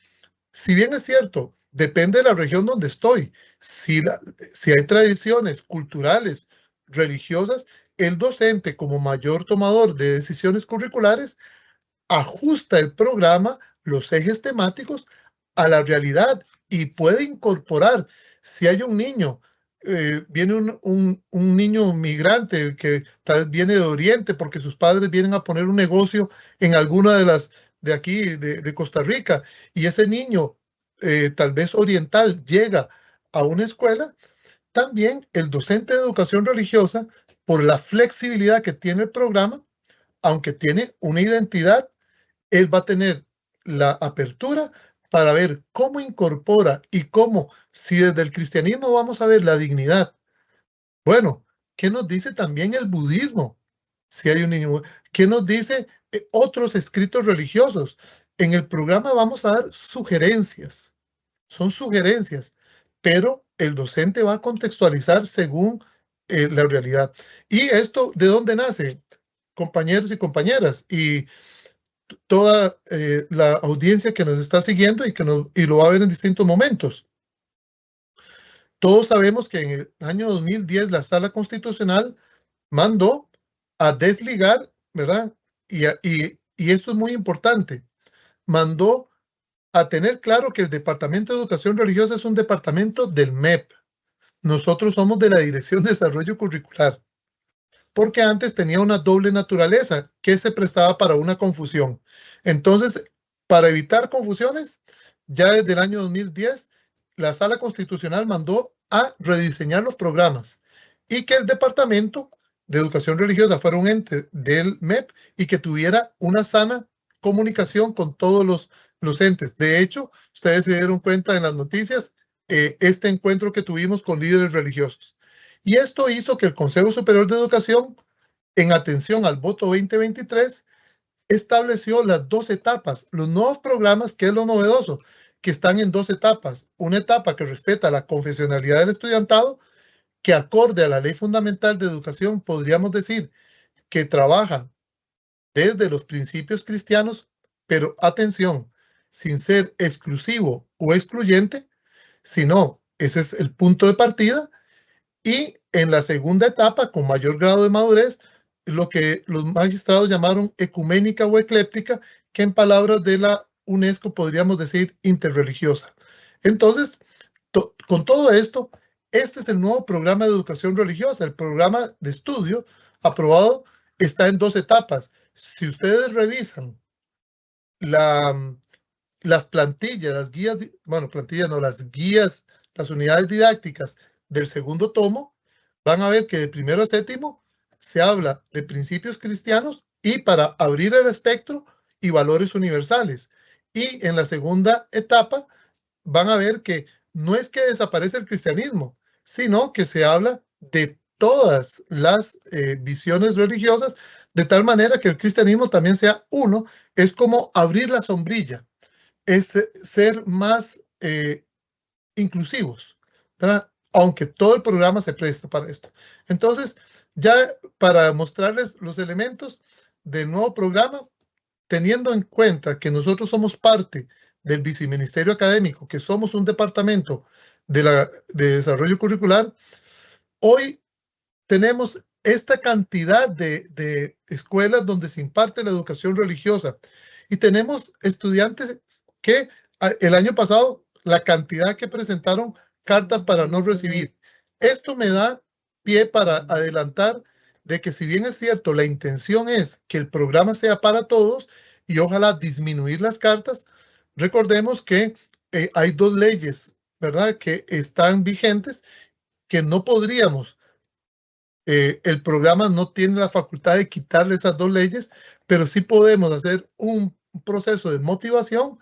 si bien es cierto, depende de la región donde estoy, si hay tradiciones culturales, religiosas, el docente como mayor tomador de decisiones curriculares ajusta el programa, los ejes temáticos a la realidad, y puede incorporar, si hay un niño, viene un niño migrante que tal vez viene de Oriente porque sus padres vienen a poner un negocio en alguna de las de aquí, de Costa Rica, y ese niño tal vez oriental llega a una escuela, también el docente de educación religiosa, por la flexibilidad que tiene el programa, aunque tiene una identidad, él va a tener la apertura para ver cómo incorpora y cómo, si desde el cristianismo vamos a ver la dignidad. Bueno, ¿qué nos dice también el budismo? Si hay un niño, ¿qué nos dice otros escritos religiosos? En el programa vamos a dar sugerencias, son sugerencias, pero el docente va a contextualizar según la realidad. ¿Y esto de dónde nace? Compañeros y compañeras, y toda la audiencia que nos está siguiendo y lo va a ver en distintos momentos. Todos sabemos que en el año 2010 la Sala Constitucional mandó a desligar, ¿verdad? Y esto es muy importante. Mandó a tener claro que el Departamento de Educación Religiosa es un departamento del MEP. Nosotros somos de la Dirección de Desarrollo Curricular, porque antes tenía una doble naturaleza que se prestaba para una confusión. Entonces, para evitar confusiones, ya desde el año 2010, la Sala Constitucional mandó a rediseñar los programas y que el Departamento de Educación Religiosa fuera un ente del MEP y que tuviera una sana comunicación con todos los entes. De hecho, ustedes se dieron cuenta en las noticias, este encuentro que tuvimos con líderes religiosos. Y esto hizo que el Consejo Superior de Educación, en atención al voto 2023, estableció las 2 etapas, los nuevos programas, que es lo novedoso, que están en 2 etapas. Una etapa que respeta la confesionalidad del estudiantado, que acorde a la Ley Fundamental de Educación, podríamos decir que trabaja desde los principios cristianos, pero atención, sin ser exclusivo o excluyente, sino ese es el punto de partida. Y en la segunda etapa, con mayor grado de madurez, lo que los magistrados llamaron ecuménica o ecléptica, que en palabras de la UNESCO podríamos decir interreligiosa. Entonces, con todo esto, este es el nuevo programa de educación religiosa. El programa de estudio aprobado está en 2 etapas. Si ustedes revisan las plantillas, las guías, bueno, plantillas no, las guías, las unidades didácticas del segundo tomo, van a ver que de primero a séptimo se habla de principios cristianos y para abrir el espectro y valores universales. Y en la segunda etapa van a ver que no es que desaparece el cristianismo, sino que se habla de todas las visiones religiosas, de tal manera que el cristianismo también sea uno. Es como abrir la sombrilla, es ser más inclusivos, ¿verdad? Aunque todo el programa se presta para esto. Entonces, ya para mostrarles los elementos del nuevo programa, teniendo en cuenta que nosotros somos parte del Viceministerio Académico, que somos un departamento de desarrollo curricular, hoy tenemos esta cantidad de escuelas donde se imparte la educación religiosa y tenemos estudiantes que el año pasado, la cantidad que presentaron cartas para no recibir. Esto me da pie para adelantar de que si bien es cierto, la intención es que el programa sea para todos y ojalá disminuir las cartas, recordemos que hay 2 leyes, ¿verdad?, que están vigentes, que no podríamos, el programa no tiene la facultad de quitarle esas 2 leyes, pero sí podemos hacer un proceso de motivación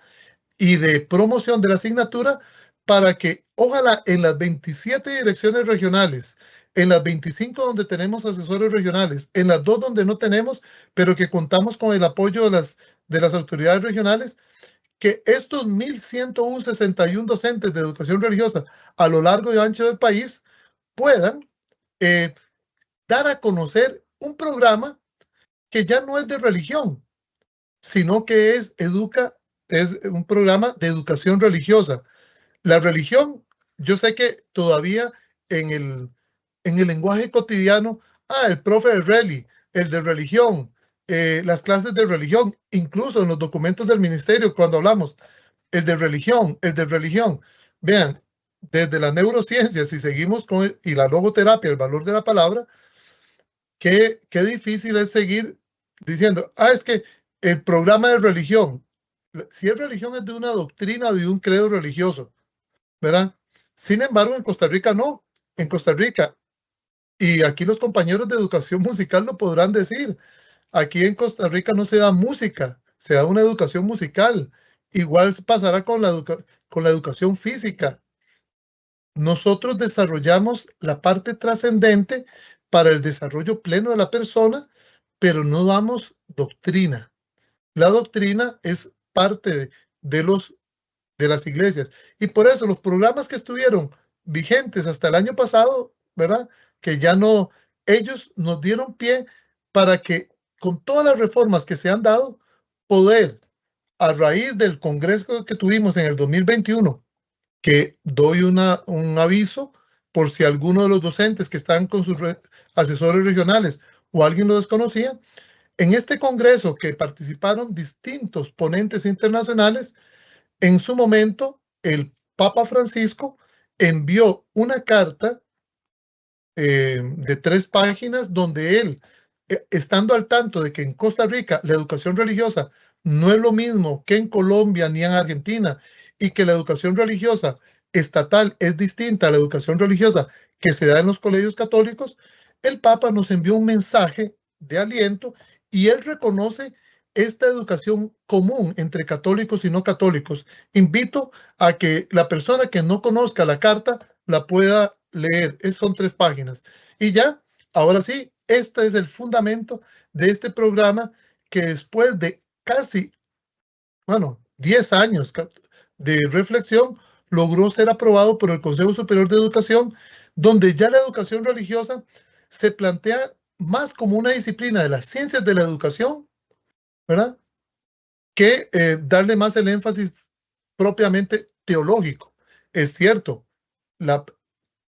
y de promoción de la asignatura para que ojalá en las 27 direcciones regionales, en las 25 donde tenemos asesores regionales, en las 2 donde no tenemos, pero que contamos con el apoyo de las autoridades regionales, que estos 1.161 docentes de educación religiosa a lo largo y ancho del país puedan dar a conocer un programa que ya no es de religión, sino que es un programa de educación religiosa. La religión, yo sé que todavía en el lenguaje cotidiano, el profe de Reli, el de religión, las clases de religión, incluso en los documentos del ministerio cuando hablamos, el de religión. Vean, desde la neurociencia, si seguimos y la logoterapia, el valor de la palabra, qué difícil es seguir diciendo, es que el programa de religión, si es religión es de una doctrina o de un credo religioso, ¿verdad? Sin embargo, en Costa Rica no. En Costa Rica, y aquí los compañeros de educación musical lo podrán decir, aquí en Costa Rica no se da música, se da una educación musical. Igual pasará con la educación física. Nosotros desarrollamos la parte trascendente para el desarrollo pleno de la persona, pero no damos doctrina. La doctrina es parte de las iglesias. Y por eso los programas que estuvieron vigentes hasta el año pasado, ¿verdad? Que ya no, ellos nos dieron pie para que con todas las reformas que se han dado, poder, a raíz del congreso que tuvimos en el 2021, que doy un aviso por si alguno de los docentes que están con sus asesores regionales o alguien lo desconocía, en este congreso que participaron distintos ponentes internacionales, en su momento el Papa Francisco envió una carta de 3 páginas donde él, estando al tanto de que en Costa Rica la educación religiosa no es lo mismo que en Colombia ni en Argentina, y que la educación religiosa estatal es distinta a la educación religiosa que se da en los colegios católicos, el Papa nos envió un mensaje de aliento y él reconoce esta educación común entre católicos y no católicos. Invito a que la persona que no conozca la carta la pueda leer. Son 3 páginas. Y ya, ahora sí, este es el fundamento de este programa que después de casi, 10 años de reflexión, logró ser aprobado por el Consejo Superior de Educación, donde ya la educación religiosa se plantea más como una disciplina de las ciencias de la educación, ¿verdad? Que darle más el énfasis propiamente teológico. Es cierto,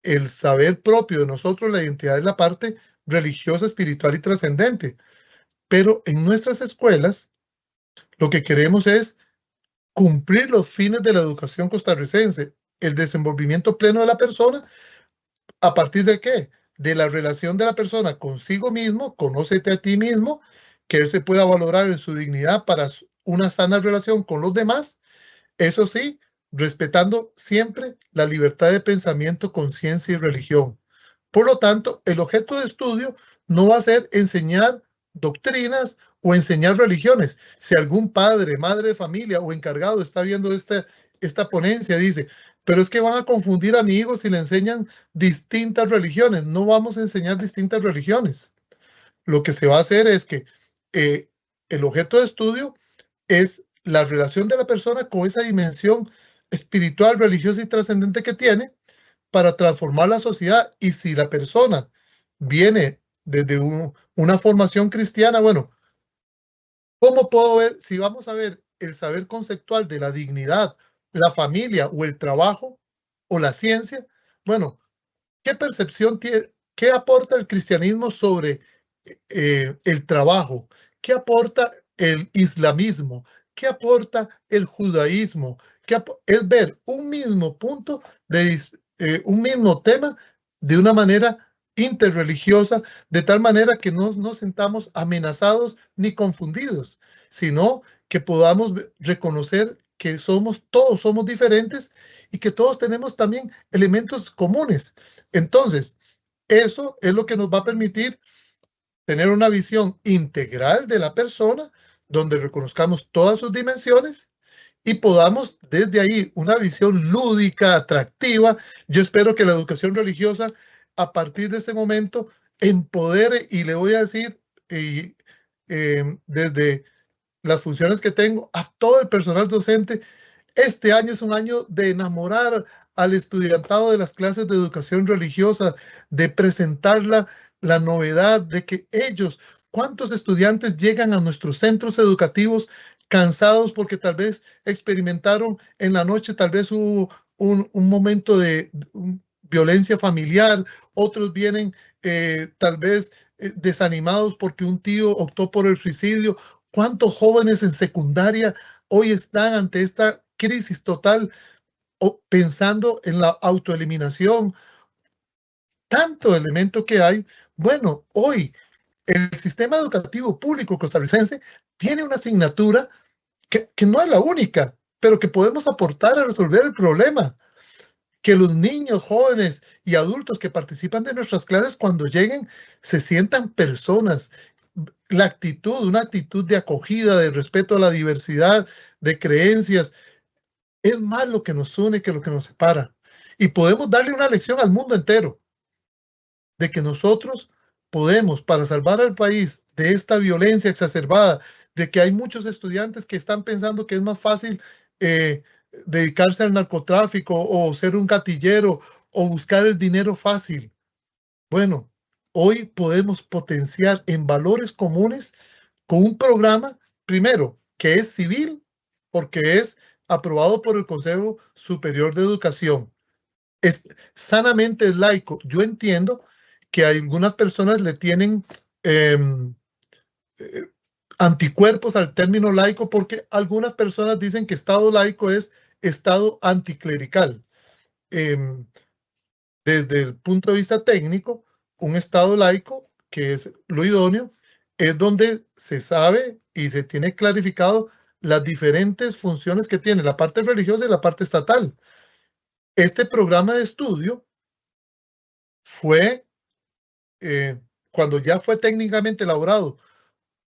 el saber propio de nosotros, la identidad, es la parte religiosa, espiritual y trascendente. Pero en nuestras escuelas, lo que queremos es cumplir los fines de la educación costarricense, el desenvolvimiento pleno de la persona. ¿A partir de qué? De la relación de la persona consigo mismo, conócete a ti mismo, que él se pueda valorar en su dignidad para una sana relación con los demás. Eso sí, respetando siempre la libertad de pensamiento, conciencia y religión. Por lo tanto, el objeto de estudio no va a ser enseñar doctrinas o enseñar religiones. Si algún padre, madre de familia o encargado está viendo esta ponencia, dice, pero es que van a confundir a mi hijo si le enseñan distintas religiones. No vamos a enseñar distintas religiones. Lo que se va a hacer es que el objeto de estudio es la relación de la persona con esa dimensión espiritual, religiosa y trascendente que tiene para transformar la sociedad. Y si la persona viene desde una formación cristiana, bueno, ¿cómo puedo ver? Si vamos a ver el saber conceptual de la dignidad, la familia o el trabajo o la ciencia, bueno, ¿qué percepción tiene? ¿Qué aporta el cristianismo sobre el trabajo? ¿Qué aporta el islamismo? ¿Qué aporta el judaísmo? Es ver un mismo punto, un mismo tema de una manera interreligiosa, de tal manera que no nos sintamos amenazados ni confundidos, sino que podamos reconocer que todos somos diferentes y que todos tenemos también elementos comunes. Entonces, eso es lo que nos va a permitir tener una visión integral de la persona, donde reconozcamos todas sus dimensiones y podamos desde ahí una visión lúdica, atractiva. Yo espero que la educación religiosa a partir de este momento empodere, y le voy a decir desde las funciones que tengo a todo el personal docente, este año es un año de enamorar al estudiantado de las clases de educación religiosa, de presentar la novedad de que ellos, ¿cuántos estudiantes llegan a nuestros centros educativos cansados porque tal vez experimentaron en la noche, tal vez hubo un momento de violencia familiar, otros vienen tal vez desanimados porque un tío optó por el suicidio? ¿Cuántos jóvenes en secundaria hoy están ante esta crisis total pensando en la autoeliminación? Tanto elemento que hay. Bueno, hoy el sistema educativo público costarricense tiene una asignatura que no es la única, pero que podemos aportar a resolver el problema. que los niños, jóvenes y adultos que participan de nuestras clases cuando lleguen se sientan personas. La actitud, una actitud de acogida, de respeto a la diversidad, de creencias, es más lo que nos une que lo que nos separa. Y podemos darle una lección al mundo entero de que nosotros podemos, para salvar al país de esta violencia exacerbada, de que hay muchos estudiantes que están pensando que es más fácil dedicarse al narcotráfico o ser un gatillero o buscar el dinero fácil. Bueno, hoy podemos potenciar en valores comunes con un programa, primero, que es civil, porque es aprobado por el Consejo Superior de Educación. Sanamente es laico. Yo entiendo que algunas personas le tienen anticuerpos al término laico porque algunas personas dicen que Estado laico es Estado anticlerical. Desde el punto de vista técnico, un Estado laico, que es lo idóneo, es donde se sabe y se tiene clarificado las diferentes funciones que tiene la parte religiosa y la parte estatal. Este programa de estudio fue, cuando ya fue técnicamente elaborado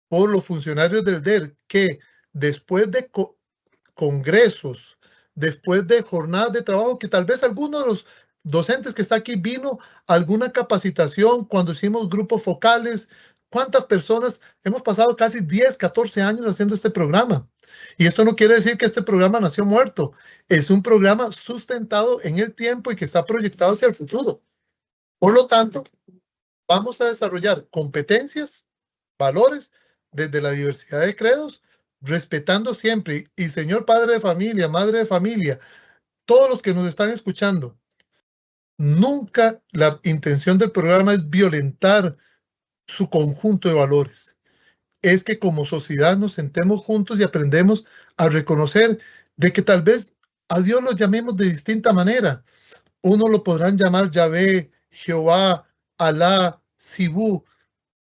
por los funcionarios del DER, que después de congresos, después de jornadas de trabajo, que tal vez alguno de los docentes que está aquí vino a alguna capacitación cuando hicimos grupos focales. ¿Cuántas personas? Hemos pasado casi 10, 14 años haciendo este programa. Y esto no quiere decir que este programa nació muerto. Es un programa sustentado en el tiempo y que está proyectado hacia el futuro. Por lo tanto, vamos a desarrollar competencias, valores, desde la diversidad de credos, respetando siempre. Y señor padre de familia, madre de familia, todos los que nos están escuchando, nunca la intención del programa es violentar su conjunto de valores. Es que como sociedad nos sentemos juntos y aprendemos a reconocer de que tal vez a Dios lo llamemos de distinta manera. Uno lo podrán llamar Yahvé, Jehová, Alá, Sibú.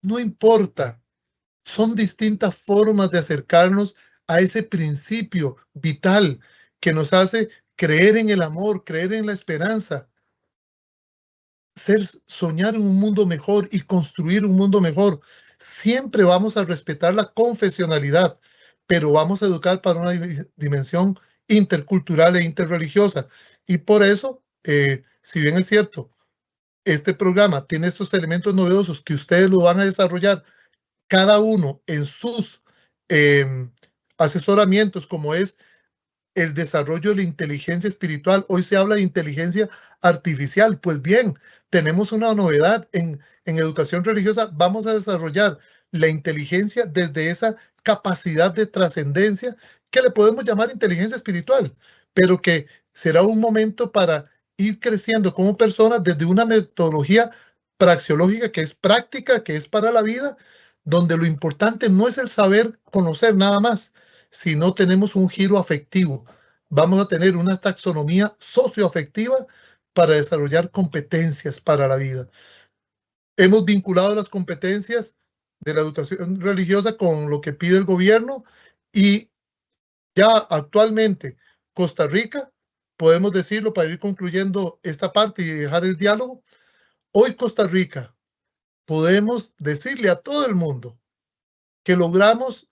No importa. Son distintas formas de acercarnos a ese principio vital que nos hace creer en el amor, creer en la esperanza, soñar en un mundo mejor y construir un mundo mejor. Siempre vamos a respetar la confesionalidad, pero vamos a educar para una dimensión intercultural e interreligiosa. Y por eso, si bien es cierto, este programa tiene estos elementos novedosos que ustedes lo van a desarrollar cada uno en sus asesoramientos, como es el desarrollo de la inteligencia espiritual. Hoy se habla de inteligencia artificial. Pues bien, tenemos una novedad en educación religiosa. Vamos a desarrollar la inteligencia desde esa capacidad de trascendencia que le podemos llamar inteligencia espiritual, pero que será un momento para ir creciendo como personas desde una metodología praxeológica que es práctica, que es para la vida, donde lo importante no es el saber conocer nada más, sino tenemos un giro afectivo. Vamos a tener una taxonomía socioafectiva para desarrollar competencias para la vida. Hemos vinculado las competencias de la educación religiosa con lo que pide el gobierno y ya actualmente Costa Rica, podemos decirlo para ir concluyendo esta parte y dejar el diálogo, hoy Costa Rica podemos decirle a todo el mundo que logramos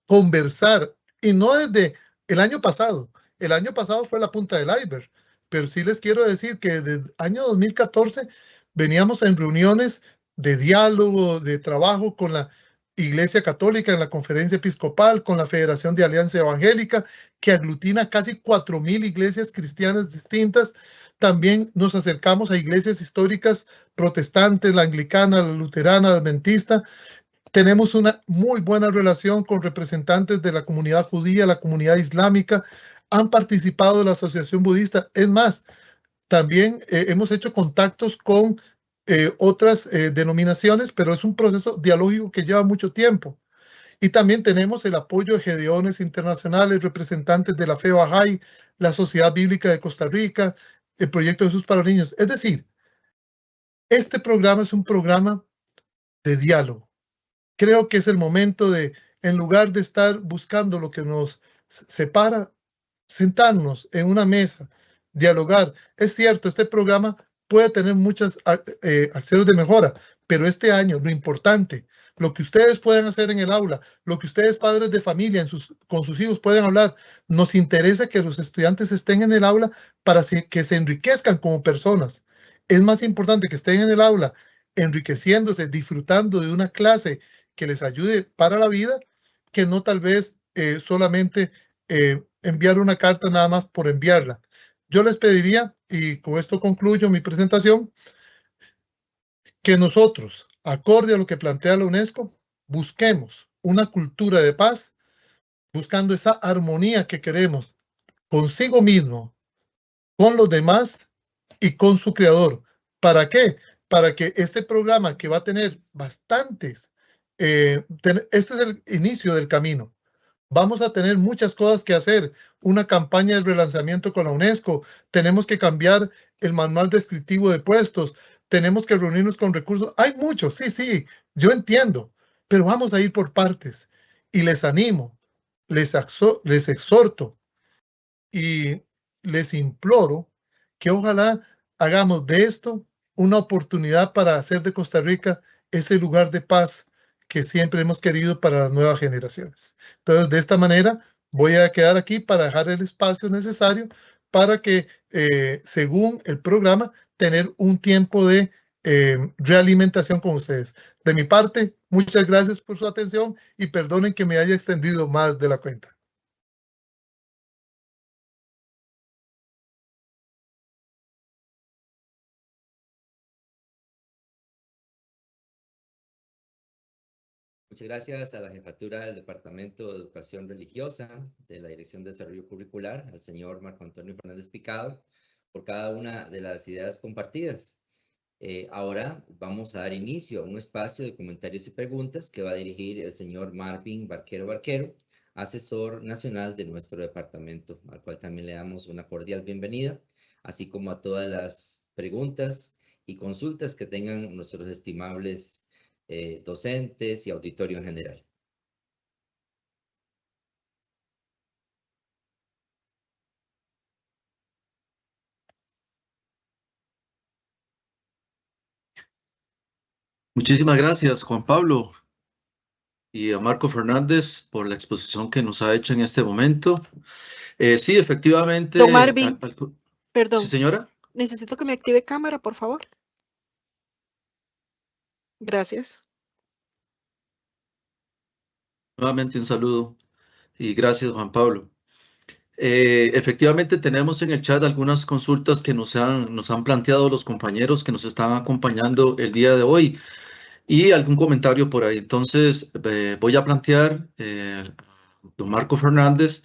conversar, y no desde el año pasado. El año pasado fue la punta del iceberg, pero sí les quiero decir que desde el año 2014 veníamos en reuniones de diálogo, de trabajo con la Iglesia Católica en la Conferencia Episcopal, con la Federación de Alianza Evangélica, que aglutina casi 4,000 iglesias cristianas distintas. También nos acercamos a iglesias históricas protestantes, la anglicana, la luterana, la adventista. Tenemos una muy buena relación con representantes de la comunidad judía, la comunidad islámica. Han participado de la Asociación Budista. Es más, también hemos hecho contactos con otras denominaciones, pero es un proceso dialógico que lleva mucho tiempo. Y también tenemos el apoyo de Gedeones Internacionales, representantes de la Fe Bahá'í, la Sociedad Bíblica de Costa Rica, el Proyecto Jesús para los Niños. Es decir, este programa es un programa de diálogo. Creo que es el momento de, en lugar de estar buscando lo que nos separa, sentarnos en una mesa, dialogar. Es cierto, este programa puede tener muchas acciones de mejora, pero este año lo importante, lo que ustedes pueden hacer en el aula, lo que ustedes padres de familia con sus hijos pueden hablar, nos interesa que los estudiantes estén en el aula para que se enriquezcan como personas. Es más importante que estén en el aula enriqueciéndose, disfrutando de una clase que les ayude para la vida, que no tal vez solamente enviar una carta nada más por enviarla. Yo les pediría, y con esto concluyo mi presentación, que nosotros, acorde a lo que plantea la UNESCO, busquemos una cultura de paz, buscando esa armonía que queremos consigo mismo, con los demás y con su creador. ¿Para qué? Para que este programa, que va a tener bastantes, este es el inicio del camino. Vamos a tener muchas cosas que hacer, una campaña de relanzamiento con la UNESCO, tenemos que cambiar el manual descriptivo de puestos, tenemos que reunirnos con recursos. Hay muchos, sí, yo entiendo, pero vamos a ir por partes. Y les animo, les exhorto y les imploro que ojalá hagamos de esto una oportunidad para hacer de Costa Rica ese lugar de paz que siempre hemos querido para las nuevas generaciones. Entonces, de esta manera, voy a quedar aquí para dejar el espacio necesario para que, según el programa, tener un tiempo de realimentación con ustedes. De mi parte, muchas gracias por su atención y perdonen que me haya extendido más de la cuenta. Muchas gracias a la jefatura del Departamento de Educación Religiosa de la Dirección de Desarrollo Curricular, al señor Marco Antonio Fernández Picado, por cada una de las ideas compartidas. Ahora vamos a dar inicio a un espacio de comentarios y preguntas que va a dirigir el señor Marvin Barquero, asesor nacional de nuestro departamento, al cual también le damos una cordial bienvenida, así como a todas las preguntas y consultas que tengan nuestros estimables docentes y auditorio en general. Muchísimas gracias, Juan Pablo, y a Marco Fernández por la exposición que nos ha hecho en este momento. Sí, efectivamente. Don Marvin, perdón. Sí, señora. Necesito que me active cámara, por favor. Gracias. Nuevamente un saludo y gracias, Juan Pablo. Efectivamente tenemos en el chat algunas consultas que nos han planteado los compañeros que nos están acompañando el día de hoy y algún comentario por ahí. Entonces voy a plantear, don Marco Fernández,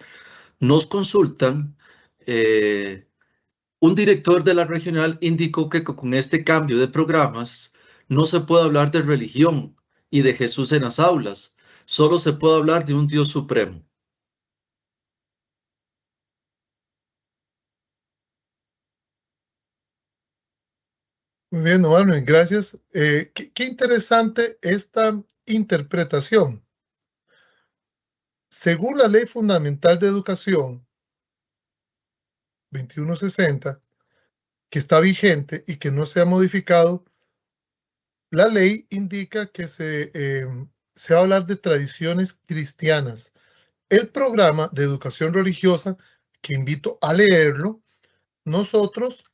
nos consultan, un director de la regional indicó que con este cambio de programas no se puede hablar de religión y de Jesús en las aulas, solo se puede hablar de un Dios supremo. Muy bien, Marvin, gracias. Qué interesante esta interpretación. Según la Ley Fundamental de Educación 2160, que está vigente y que no se ha modificado, la ley indica que se va a hablar de tradiciones cristianas. El programa de educación religiosa, que invito a leerlo, nosotros,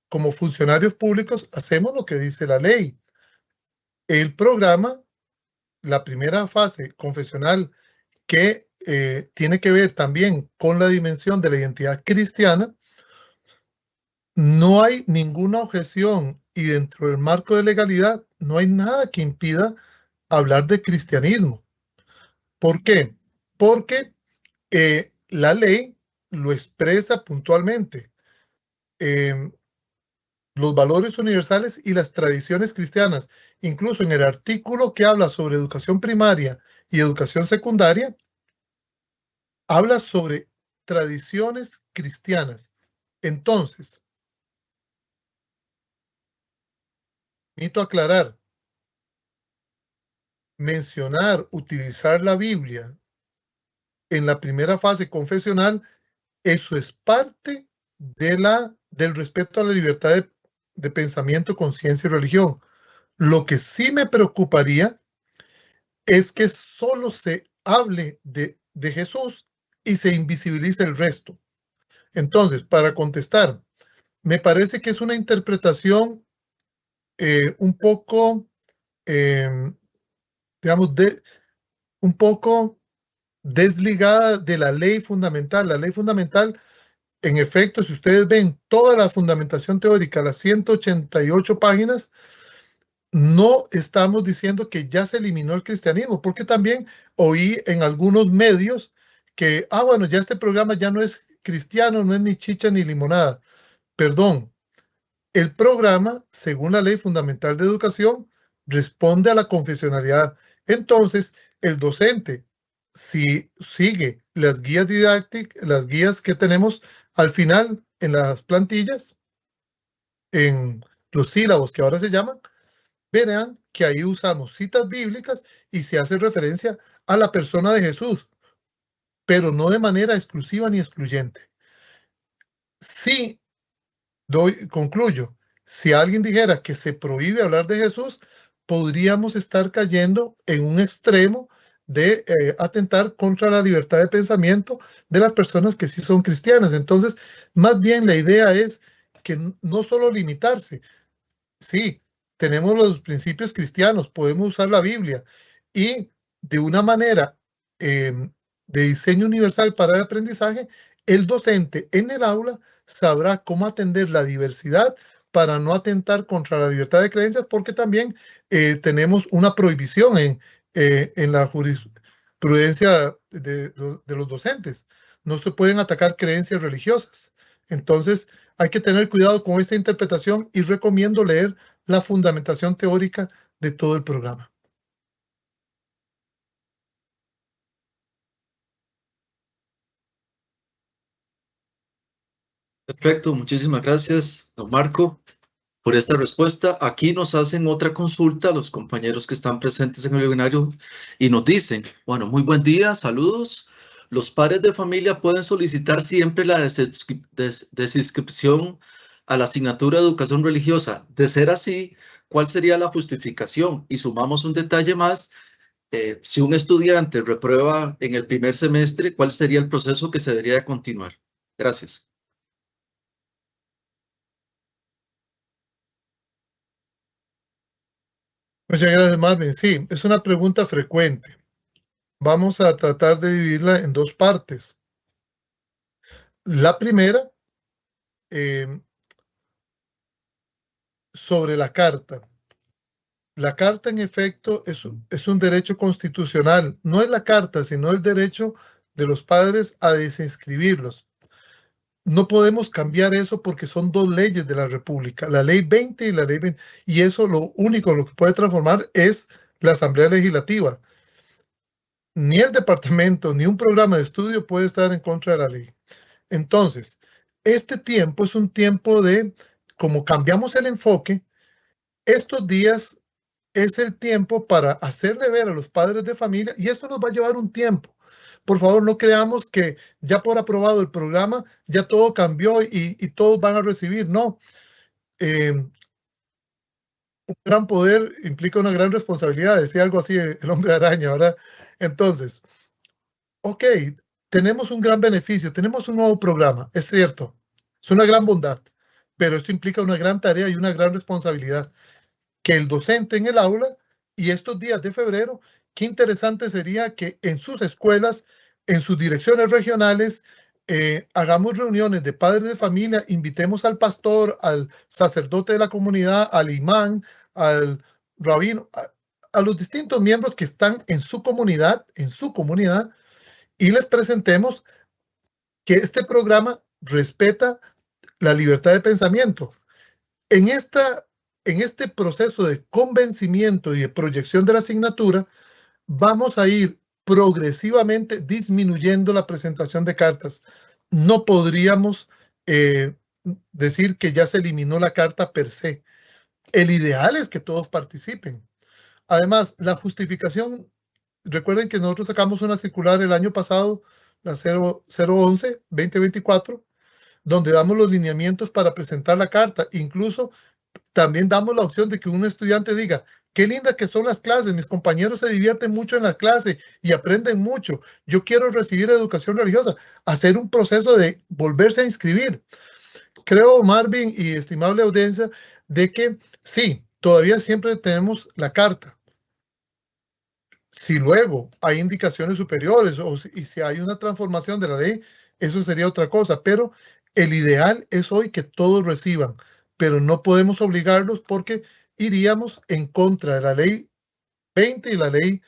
como funcionarios públicos, hacemos lo que dice la ley. El programa, la primera fase confesional, que tiene que ver también con la dimensión de la identidad cristiana, no hay ninguna objeción y dentro del marco de legalidad no hay nada que impida hablar de cristianismo. ¿Por qué? Porque la ley lo expresa puntualmente. Los valores universales y las tradiciones cristianas, incluso en el artículo que habla sobre educación primaria y educación secundaria, habla sobre tradiciones cristianas. Entonces, necesito aclarar, mencionar, utilizar la Biblia en la primera fase confesional Eso es parte del respeto a la libertad de pensamiento, conciencia y religión. Lo que sí me preocuparía es que solo se hable de Jesús y se invisibilice el resto. Entonces, para contestar, me parece que es una interpretación un poco, digamos, un poco desligada de la ley fundamental. La ley fundamental, en efecto, si ustedes ven toda la fundamentación teórica, las 188 páginas, no estamos diciendo que ya se eliminó el cristianismo, porque también oí en algunos medios que, bueno, ya este programa ya no es cristiano, no es ni chicha ni limonada. Perdón, el programa, según la Ley Fundamental de Educación, responde a la confesionalidad. Entonces, el docente, si sigue las guías didácticas, las guías que tenemos al final en las plantillas, en los sílabos que ahora se llaman, verán que ahí usamos citas bíblicas y se hace referencia a la persona de Jesús, pero no de manera exclusiva ni excluyente. Sí, concluyo, si alguien dijera que se prohíbe hablar de Jesús, podríamos estar cayendo en un extremo de atentar contra la libertad de pensamiento de las personas que sí son cristianas. Entonces, más bien la idea es que no solo limitarse, sí, tenemos los principios cristianos, podemos usar la Biblia y de una manera de diseño universal para el aprendizaje, el docente en el aula sabrá cómo atender la diversidad para no atentar contra la libertad de creencias, porque también tenemos una prohibición en la jurisprudencia de los docentes. No se pueden atacar creencias religiosas. Entonces, hay que tener cuidado con esta interpretación y recomiendo leer la fundamentación teórica de todo el programa. Perfecto, muchísimas gracias, don Marco, por esta respuesta. Aquí nos hacen otra consulta los compañeros que están presentes en el webinario y nos dicen, bueno, muy buen día, saludos. Los padres de familia pueden solicitar siempre la desinscripción a la asignatura de educación religiosa. De ser así, ¿cuál sería la justificación? Y sumamos un detalle más. Si un estudiante reprueba en el primer semestre, ¿cuál sería el proceso que se debería continuar? Gracias. Muchas gracias, Marvin. Sí, es una pregunta frecuente. Vamos a tratar de dividirla en dos partes. La primera, sobre la carta. La carta, en efecto, es un derecho constitucional. No es la carta, sino el derecho de los padres a desinscribirlos. No podemos cambiar eso porque son dos leyes de la República, la ley 20 y la ley 20. Y eso lo que puede transformar es la Asamblea Legislativa. Ni el departamento, ni un programa de estudio puede estar en contra de la ley. Entonces, este tiempo es un tiempo de, como cambiamos el enfoque, estos días es el tiempo para hacerle ver a los padres de familia, y esto nos va a llevar un tiempo. Por favor, no creamos que ya por aprobado el programa, ya todo cambió y todos van a recibir. No. Un gran poder implica una gran responsabilidad, decía algo así el hombre araña, ¿verdad? Entonces, ok, tenemos un gran beneficio, tenemos un nuevo programa, es cierto, es una gran bondad, pero esto implica una gran tarea y una gran responsabilidad. Que el docente en el aula, y estos días de febrero, qué interesante sería que en sus escuelas, en sus direcciones regionales, hagamos reuniones de padres de familia, invitemos al pastor, al sacerdote de la comunidad, al imán, al rabino, a los distintos miembros que están en su comunidad, y les presentemos que este programa respeta la libertad de pensamiento. En este proceso de convencimiento y de proyección de la asignatura, vamos a ir progresivamente disminuyendo la presentación de cartas. No podríamos decir que ya se eliminó la carta per se. El ideal es que todos participen. Además, la justificación, recuerden que nosotros sacamos una circular el año pasado, la 011-2024, donde damos los lineamientos para presentar la carta. Incluso también damos la opción de que un estudiante diga, qué lindas que son las clases, mis compañeros se divierten mucho en la clase y aprenden mucho, yo quiero recibir educación religiosa, hacer un proceso de volverse a inscribir. Creo, Marvin y estimable audiencia, de que sí, todavía siempre tenemos la carta. Si luego hay indicaciones superiores y si hay una transformación de la ley, eso sería otra cosa, pero el ideal es hoy que todos reciban, pero no podemos obligarlos porque iríamos en contra de la ley 20 y la ley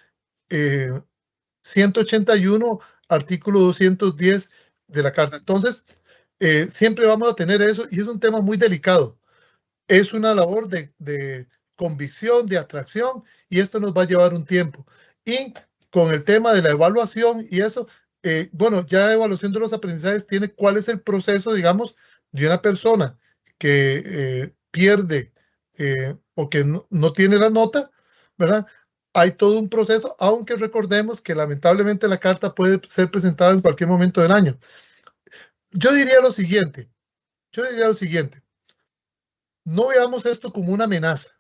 181, artículo 210 de la Carta. Entonces, siempre vamos a tener eso y es un tema muy delicado. Es una labor de convicción, de atracción y esto nos va a llevar un tiempo. Y con el tema de la evaluación y eso, bueno, ya evaluación de los aprendizajes tiene cuál es el proceso, digamos, de una persona que pierde o que no tiene la nota, ¿verdad? Hay todo un proceso, aunque recordemos que lamentablemente la carta puede ser presentada en cualquier momento del año. Yo diría lo siguiente, no veamos esto como una amenaza.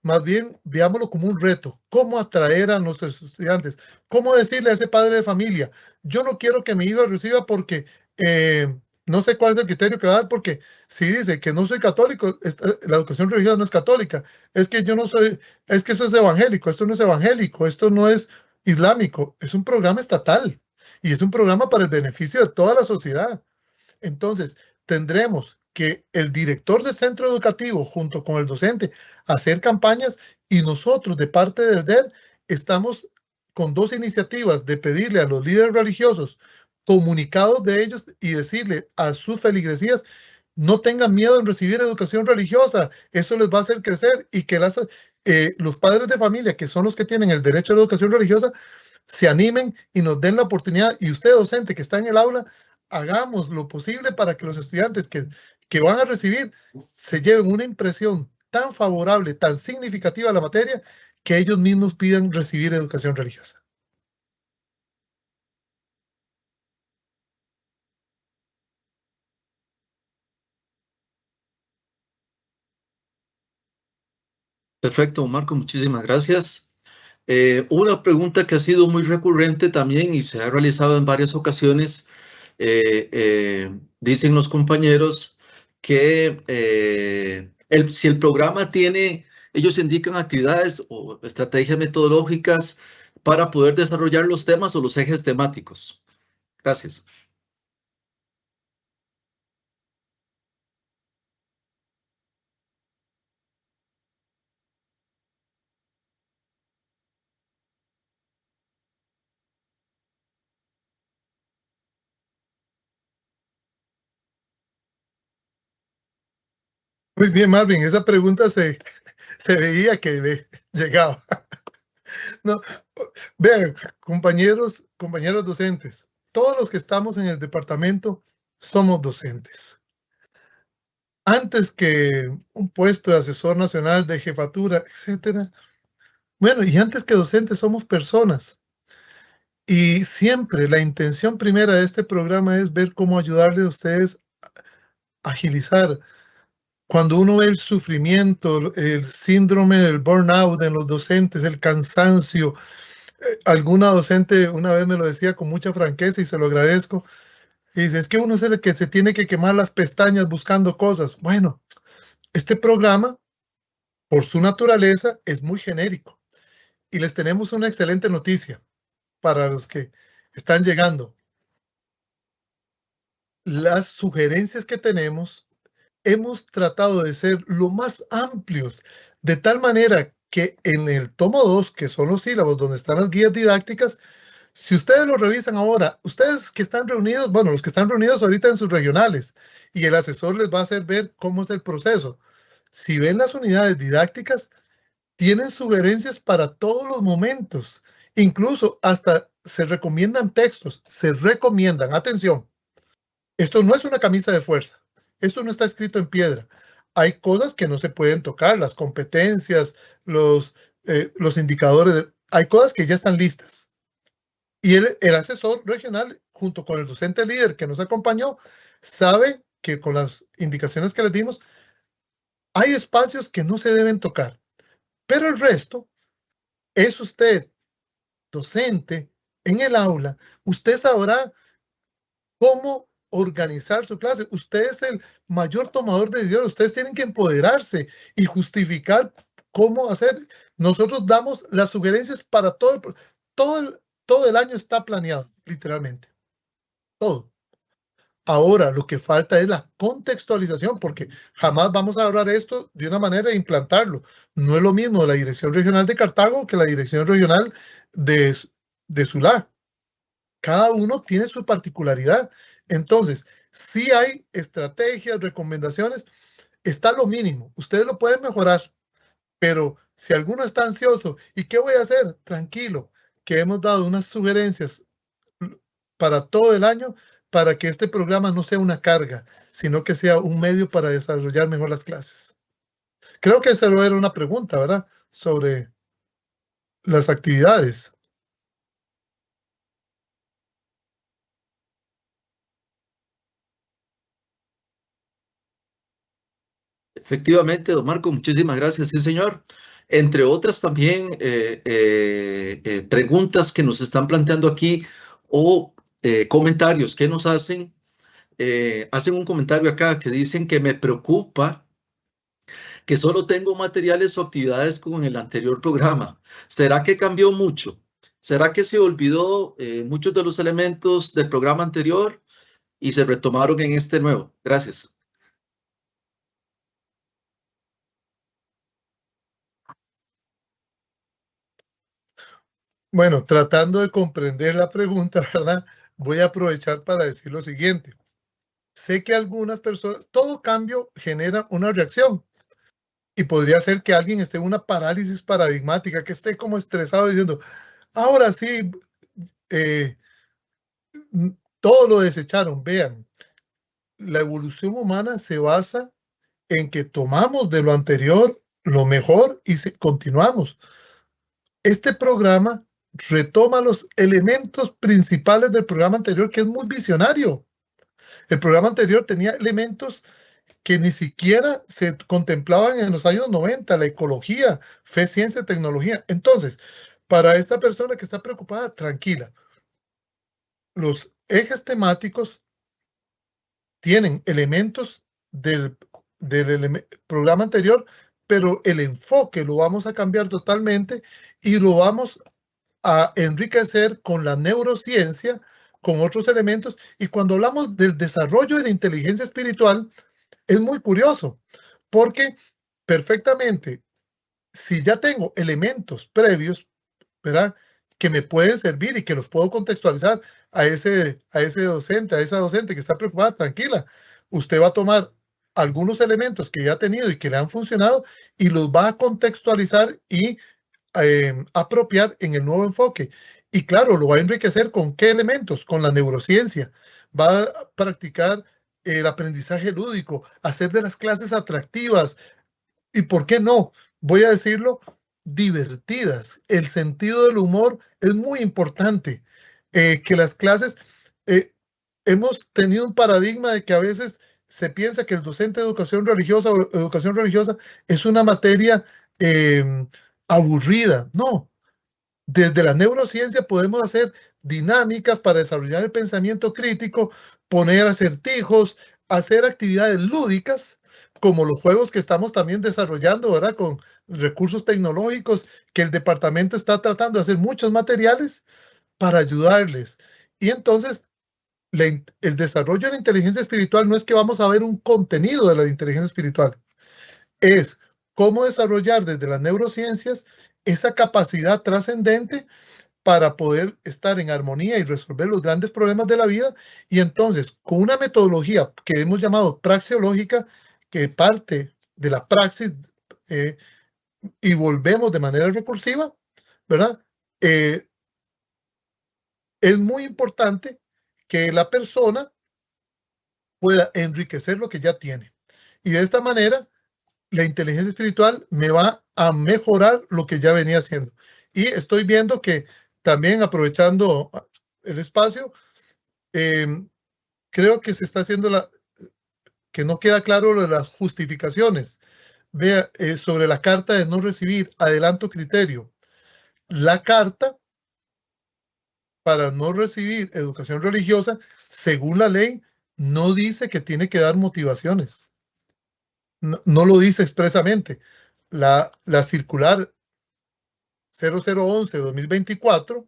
Más bien, veámoslo como un reto. ¿Cómo atraer a nuestros estudiantes? ¿Cómo decirle a ese padre de familia, yo no quiero que mi hijo reciba porque no sé cuál es el criterio que va a dar, porque si dice que no soy católico, la educación religiosa no es católica, es que yo no soy, es que eso es evangélico, esto no es evangélico, esto no es islámico, es un programa estatal y es un programa para el beneficio de toda la sociedad. Entonces, tendremos que el director del centro educativo, junto con el docente, hacer campañas y nosotros, de parte del DER, estamos con dos iniciativas de pedirle a los líderes religiosos comunicados de ellos y decirle a sus feligresías, no tengan miedo en recibir educación religiosa, eso les va a hacer crecer y que los padres de familia, que son los que tienen el derecho a la educación religiosa, se animen y nos den la oportunidad. Y usted, docente, que está en el aula, hagamos lo posible para que los estudiantes que van a recibir se lleven una impresión tan favorable, tan significativa a la materia, que ellos mismos pidan recibir educación religiosa. Perfecto, Marco, muchísimas gracias. Una pregunta que ha sido muy recurrente también y se ha realizado en varias ocasiones, dicen los compañeros que si el programa tiene, ellos indican actividades o estrategias metodológicas para poder desarrollar los temas o los ejes temáticos. Gracias. Muy bien, Marvin, esa pregunta se veía que llegaba. No, vean, compañeros docentes, todos los que estamos en el departamento somos docentes. Antes que un puesto de asesor nacional, de jefatura, etcétera. Bueno, y antes que docentes somos personas. Y siempre la intención primera de este programa es ver cómo ayudarle a ustedes a agilizar. Cuando uno ve el sufrimiento, el síndrome del burnout en los docentes, el cansancio, alguna docente una vez me lo decía con mucha franqueza y se lo agradezco, y dice, es que uno es el que se tiene que quemar las pestañas buscando cosas. Bueno, este programa, por su naturaleza, es muy genérico. Y les tenemos una excelente noticia para los que están llegando. Las sugerencias que tenemos, hemos tratado de ser lo más amplios, de tal manera que en el tomo 2, que son los sílabos, donde están las guías didácticas, si ustedes lo revisan ahora, ustedes que están reunidos, bueno, los que están reunidos ahorita en sus regionales, y el asesor les va a hacer ver cómo es el proceso. Si ven las unidades didácticas, tienen sugerencias para todos los momentos. Incluso hasta se recomiendan textos, se recomiendan, atención, esto no es una camisa de fuerza, esto no está escrito en piedra. Hay cosas que no se pueden tocar, las competencias, los indicadores, hay cosas que ya están listas. Y el asesor regional, junto con el docente líder que nos acompañó, sabe que con las indicaciones que les dimos, hay espacios que no se deben tocar, pero el resto es usted, docente, en el aula, usted sabrá cómo organizar su clase. Usted es el mayor tomador de decisiones. Ustedes tienen que empoderarse y justificar cómo hacer. Nosotros damos las sugerencias para todo el año está planeado, literalmente. Todo. Ahora, lo que falta es la contextualización, porque jamás vamos a hablar esto de una manera de implantarlo. No es lo mismo la Dirección Regional de Cartago que la Dirección Regional de Sula. Cada uno tiene su particularidad. Entonces, si hay estrategias, recomendaciones, está lo mínimo. Ustedes lo pueden mejorar, pero si alguno está ansioso, ¿y qué voy a hacer? Tranquilo, que hemos dado unas sugerencias para todo el año para que este programa no sea una carga, sino que sea un medio para desarrollar mejor las clases. Creo que esa era una pregunta, ¿verdad? Sobre las actividades. Efectivamente, don Marco, muchísimas gracias, sí, señor. Entre otras también preguntas que nos están planteando aquí o comentarios que nos hacen. Hacen un comentario acá que dicen que me preocupa que solo tengo materiales o actividades como en el anterior programa. ¿Será que cambió mucho? ¿Será que se olvidó muchos de los elementos del programa anterior y se retomaron en este nuevo? Gracias. Bueno, tratando de comprender la pregunta, ¿verdad? Voy a aprovechar para decir lo siguiente. Sé que algunas personas, todo cambio genera una reacción y podría ser que alguien esté en una parálisis paradigmática, que esté como estresado diciendo, ahora sí, todo lo desecharon. Vean, la evolución humana se basa en que tomamos de lo anterior lo mejor y continuamos. Este programa retoma los elementos principales del programa anterior, que es muy visionario. El programa anterior tenía elementos que ni siquiera se contemplaban en los años 90, la ecología, fe, ciencia, tecnología. Entonces, para esta persona que está preocupada, tranquila. Los ejes temáticos tienen elementos del programa anterior, pero el enfoque lo vamos a cambiar totalmente y lo vamos a enriquecer con la neurociencia, con otros elementos. Y cuando hablamos del desarrollo de la inteligencia espiritual, es muy curioso, porque perfectamente, si ya tengo elementos previos, ¿verdad?, que me pueden servir y que los puedo contextualizar a ese docente, a esa docente que está preocupada, tranquila. Usted va a tomar algunos elementos que ya ha tenido y que le han funcionado y los va a contextualizar y apropiar en el nuevo enfoque. Y claro, lo va a enriquecer con qué elementos, con la neurociencia. Va a practicar el aprendizaje lúdico, hacer de las clases atractivas y, ¿por qué no? Voy a decirlo, divertidas. El sentido del humor es muy importante. Que las clases, hemos tenido un paradigma de que a veces se piensa que el docente de educación religiosa o educación religiosa es una materia aburrida. No. Desde la neurociencia podemos hacer dinámicas para desarrollar el pensamiento crítico, poner acertijos, hacer actividades lúdicas, como los juegos que estamos también desarrollando, ¿verdad?, con recursos tecnológicos, que el departamento está tratando de hacer muchos materiales para ayudarles. Y entonces, el desarrollo de la inteligencia espiritual no es que vamos a ver un contenido de la inteligencia espiritual, es cómo desarrollar desde las neurociencias esa capacidad trascendente para poder estar en armonía y resolver los grandes problemas de la vida. Y entonces, con una metodología que hemos llamado praxeológica, que parte de la praxis y volvemos de manera recursiva, ¿verdad? Es muy importante que la persona pueda enriquecer lo que ya tiene. Y de esta manera, la inteligencia espiritual me va a mejorar lo que ya venía haciendo. Y estoy viendo que también, aprovechando el espacio. Creo que se está haciendo que no queda claro lo de las justificaciones. Vea, sobre la carta de no recibir, adelanto criterio. La carta para no recibir educación religiosa, según la ley, no dice que tiene que dar motivaciones. No lo dice expresamente. La circular 0011-2024,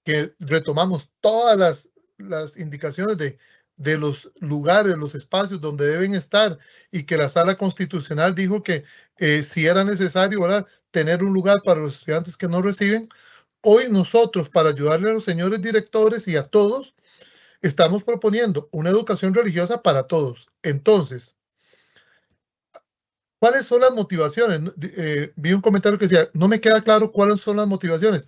que retomamos todas las indicaciones de los lugares, los espacios donde deben estar, y que la Sala Constitucional dijo que si era necesario, ¿verdad?, tener un lugar para los estudiantes que no reciben. Hoy nosotros, para ayudarle a los señores directores y a todos, estamos proponiendo una educación religiosa para todos. Entonces, ¿cuáles son las motivaciones? Vi un comentario que decía, no me queda claro cuáles son las motivaciones.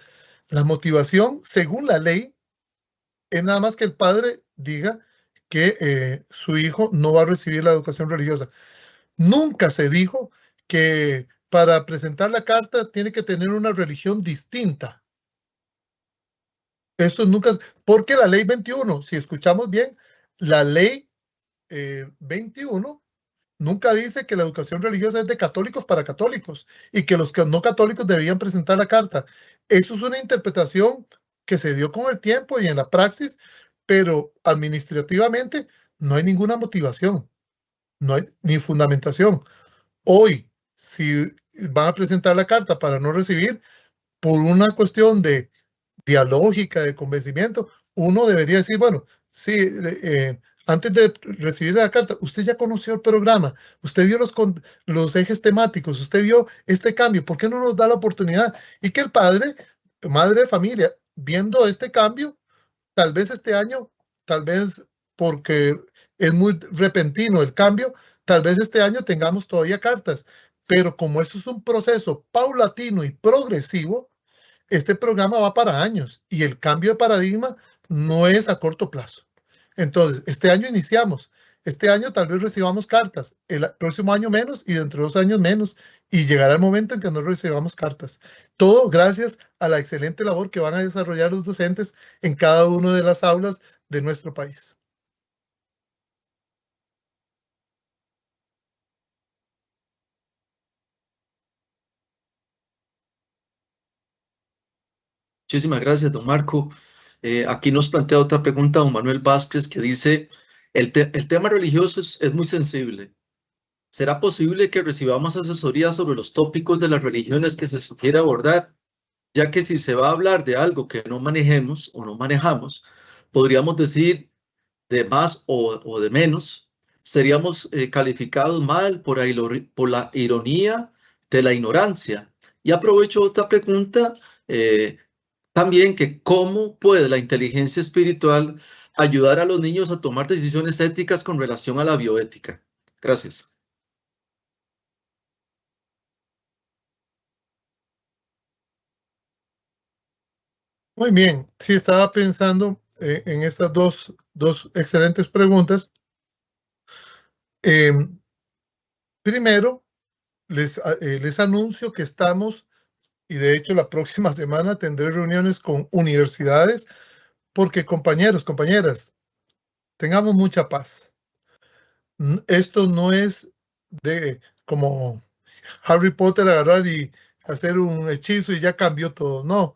La motivación, según la ley, es nada más que el padre diga que su hijo no va a recibir la educación religiosa. Nunca se dijo que para presentar la carta tiene que tener una religión distinta. Esto nunca, porque la ley 21, si escuchamos bien, la ley 21 nunca dice que la educación religiosa es de católicos para católicos y que los no católicos debían presentar la carta. Eso es una interpretación que se dio con el tiempo y en la praxis, pero administrativamente no hay ninguna motivación, no hay ni fundamentación. Hoy, si van a presentar la carta para no recibir, por una cuestión de dialógica, de convencimiento, uno debería decir, bueno, sí, antes de recibir la carta, usted ya conoció el programa, usted vio los ejes temáticos, usted vio este cambio, ¿por qué no nos da la oportunidad? Y que el padre, madre de familia, viendo este cambio, tal vez este año, tal vez porque es muy repentino el cambio, tal vez este año tengamos todavía cartas, pero como eso es un proceso paulatino y progresivo, este programa va para años y el cambio de paradigma no es a corto plazo. Entonces, este año iniciamos. Este año tal vez recibamos cartas, el próximo año menos y dentro de 2 años menos, y llegará el momento en que no recibamos cartas. Todo gracias a la excelente labor que van a desarrollar los docentes en cada una de las aulas de nuestro país. Muchísimas gracias, don Marco. Aquí nos plantea otra pregunta don Manuel Vázquez, que dice, el tema religioso es muy sensible. ¿Será posible que recibamos asesoría sobre los tópicos de las religiones que se sugiere abordar? Ya que si se va a hablar de algo que no manejemos o no manejamos, podríamos decir de más o de menos, seríamos calificados mal por la ironía de la ignorancia. Y aprovecho esta pregunta también, que cómo puede la inteligencia espiritual ayudar a los niños a tomar decisiones éticas con relación a la bioética. Gracias. Muy bien, sí, estaba pensando en estas dos excelentes preguntas. Primero, les anuncio que estamos, y de hecho la próxima semana tendré reuniones con universidades, porque compañeros, compañeras, tengamos mucha paz. Esto no es de como Harry Potter agarrar y hacer un hechizo y ya cambió todo, no.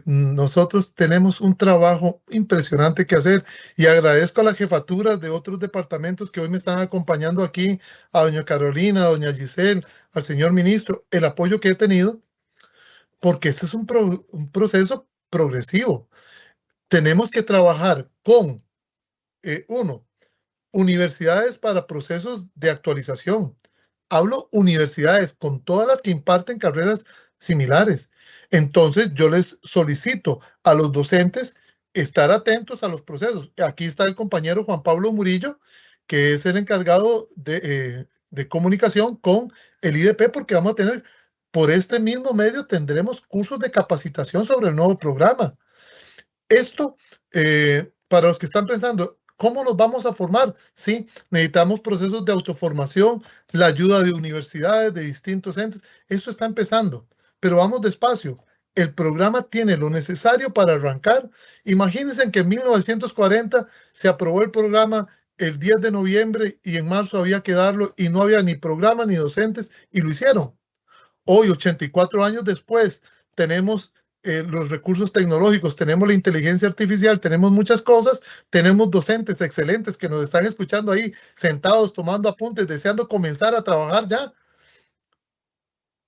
Nosotros tenemos un trabajo impresionante que hacer y agradezco a las jefaturas de otros departamentos que hoy me están acompañando aquí, a doña Carolina, a doña Giselle, al señor ministro, el apoyo que he tenido, porque este es un proceso progresivo. Tenemos que trabajar con, universidades para procesos de actualización. Hablo universidades con todas las que imparten carreras similares. Entonces, yo les solicito a los docentes estar atentos a los procesos. Aquí está el compañero Juan Pablo Murillo, que es el encargado de comunicación con el IDP, porque vamos a tener, por este mismo medio, tendremos cursos de capacitación sobre el nuevo programa. Esto, para los que están pensando, ¿cómo nos vamos a formar? Sí, necesitamos procesos de autoformación, la ayuda de universidades, de distintos entes. Esto está empezando, pero vamos despacio. el programa tiene lo necesario para arrancar. Imagínense que en 1940 se aprobó el programa el 10 de noviembre y en marzo había que darlo y no había ni programa ni docentes y lo hicieron. Hoy, 84 años después, tenemos los recursos tecnológicos, tenemos la inteligencia artificial, tenemos muchas cosas, tenemos docentes excelentes que nos están escuchando ahí, sentados, tomando apuntes, deseando comenzar a trabajar ya.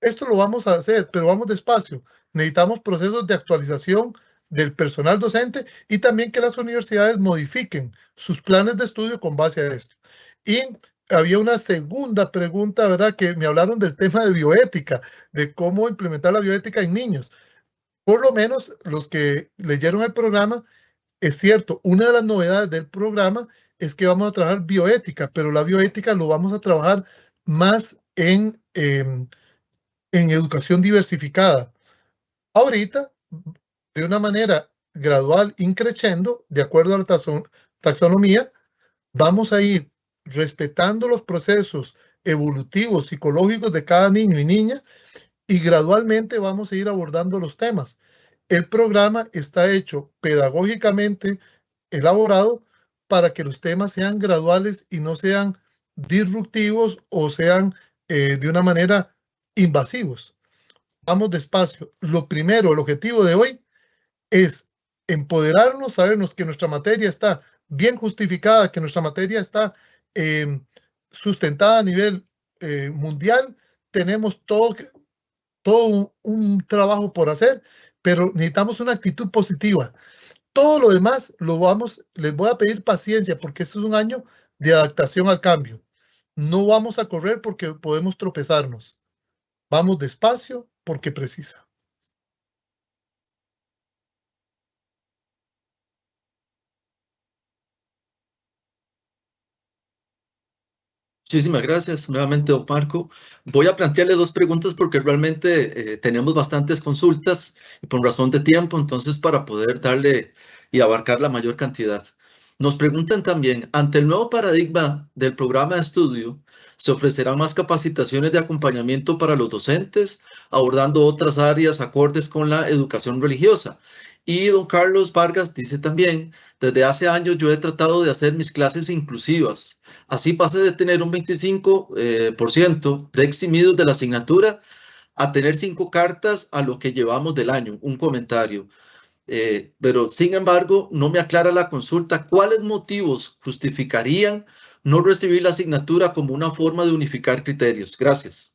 Esto lo vamos a hacer, pero vamos despacio. Necesitamos procesos de actualización del personal docente y también que las universidades modifiquen sus planes de estudio con base a esto. Y había una segunda pregunta, ¿verdad? Que me hablaron del tema de bioética, de cómo implementar la bioética en niños. Por lo menos los que leyeron el programa, es cierto, una de las novedades del programa es que vamos a trabajar bioética, pero la bioética lo vamos a trabajar más en educación diversificada. Ahorita, de una manera gradual, increciendo, de acuerdo a la taxonomía, vamos a ir respetando los procesos evolutivos, psicológicos de cada niño y niña y gradualmente vamos a ir abordando los temas. El programa está hecho pedagógicamente elaborado para que los temas sean graduales y no sean disruptivos o sean de una manera invasivos. Vamos despacio. Lo primero, el objetivo de hoy es empoderarnos, sabernos que nuestra materia está bien justificada, que nuestra materia está sustentada a nivel mundial. Tenemos todo un trabajo por hacer, pero necesitamos una actitud positiva. Todo lo demás les voy a pedir paciencia porque este es un año de adaptación al cambio. No vamos a correr porque podemos tropezarnos. Vamos despacio porque precisa. Muchísimas gracias nuevamente, don Marco. Voy a plantearle dos preguntas porque realmente tenemos bastantes consultas y por razón de tiempo, entonces para poder darle y abarcar la mayor cantidad. Nos preguntan también, ante el nuevo paradigma del programa de estudio, ¿se ofrecerán más capacitaciones de acompañamiento para los docentes, abordando otras áreas acordes con la educación religiosa? Y don Carlos Vargas dice también, desde hace años yo he tratado de hacer mis clases inclusivas. Así pasé de tener un 25% de eximidos de la asignatura a tener 5 cartas a lo que llevamos del año. Un comentario. Pero sin embargo, no me aclara la consulta cuáles motivos justificarían no recibir la asignatura como una forma de unificar criterios. Gracias.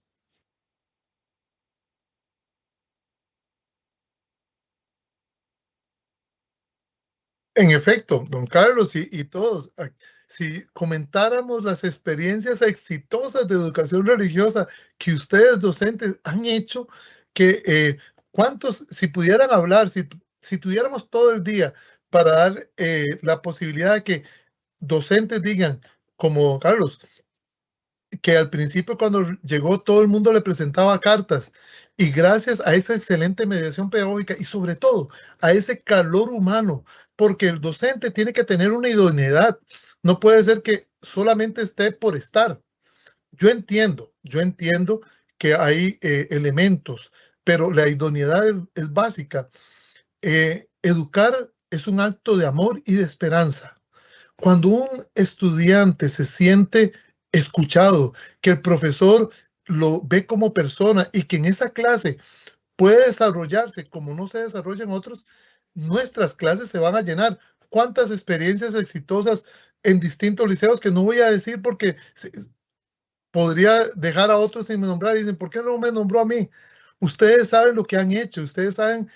En efecto, don Carlos y todos, si comentáramos las experiencias exitosas de educación religiosa que ustedes docentes han hecho, que cuántos, si pudieran hablar, si tuviéramos todo el día para dar la posibilidad de que docentes digan, como Carlos, que al principio cuando llegó todo el mundo le presentaba cartas y gracias a esa excelente mediación pedagógica y sobre todo a ese calor humano, porque el docente tiene que tener una idoneidad, no puede ser que solamente esté por estar. Yo entiendo que hay elementos, pero la idoneidad es básica. Educar es un acto de amor y de esperanza. Cuando un estudiante se siente escuchado, que el profesor lo ve como persona y que en esa clase puede desarrollarse como no se desarrolla en otros, nuestras clases se van a llenar. ¿Cuántas experiencias exitosas en distintos liceos que no voy a decir porque podría dejar a otros sin nombrar y dicen, ¿por qué no me nombró a mí? Ustedes saben lo que han hecho, ustedes saben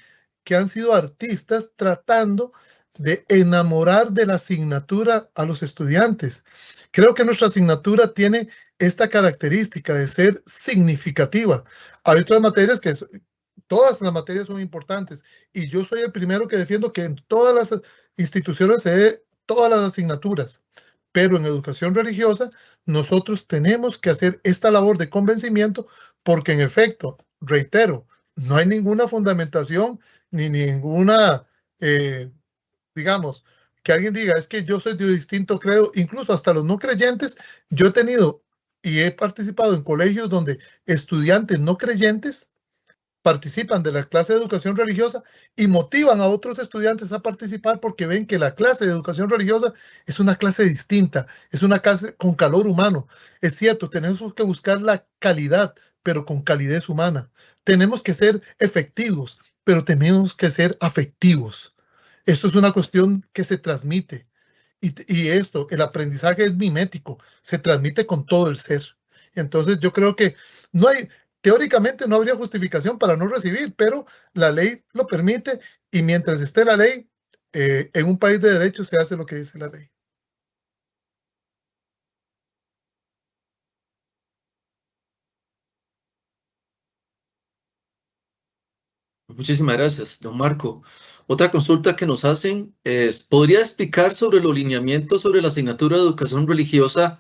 que han sido artistas tratando de enamorar de la asignatura a los estudiantes. Creo que nuestra asignatura tiene esta característica de ser significativa. Hay otras materias que todas las materias son importantes y yo soy el primero que defiendo que en todas las instituciones se dé todas las asignaturas, pero en educación religiosa nosotros tenemos que hacer esta labor de convencimiento porque en efecto, reitero, no hay ninguna fundamentación ni ninguna, digamos, que alguien diga, es que yo soy de distinto credo, incluso hasta los no creyentes, yo he tenido y he participado en colegios donde estudiantes no creyentes participan de la clase de educación religiosa y motivan a otros estudiantes a participar porque ven que la clase de educación religiosa es una clase distinta, es una clase con calor humano. Es cierto, tenemos que buscar la calidad, pero con calidez humana. Tenemos que ser efectivos, pero tenemos que ser afectivos. Esto es una cuestión que se transmite. Y esto, el aprendizaje es mimético, se transmite con todo el ser. Entonces yo creo que no hay, teóricamente no habría justificación para no recibir, pero la ley lo permite y mientras esté la ley, en un país de derecho se hace lo que dice la ley. Muchísimas gracias, don Marco. Otra consulta que nos hacen es, ¿podría explicar sobre los lineamientos sobre la asignatura de educación religiosa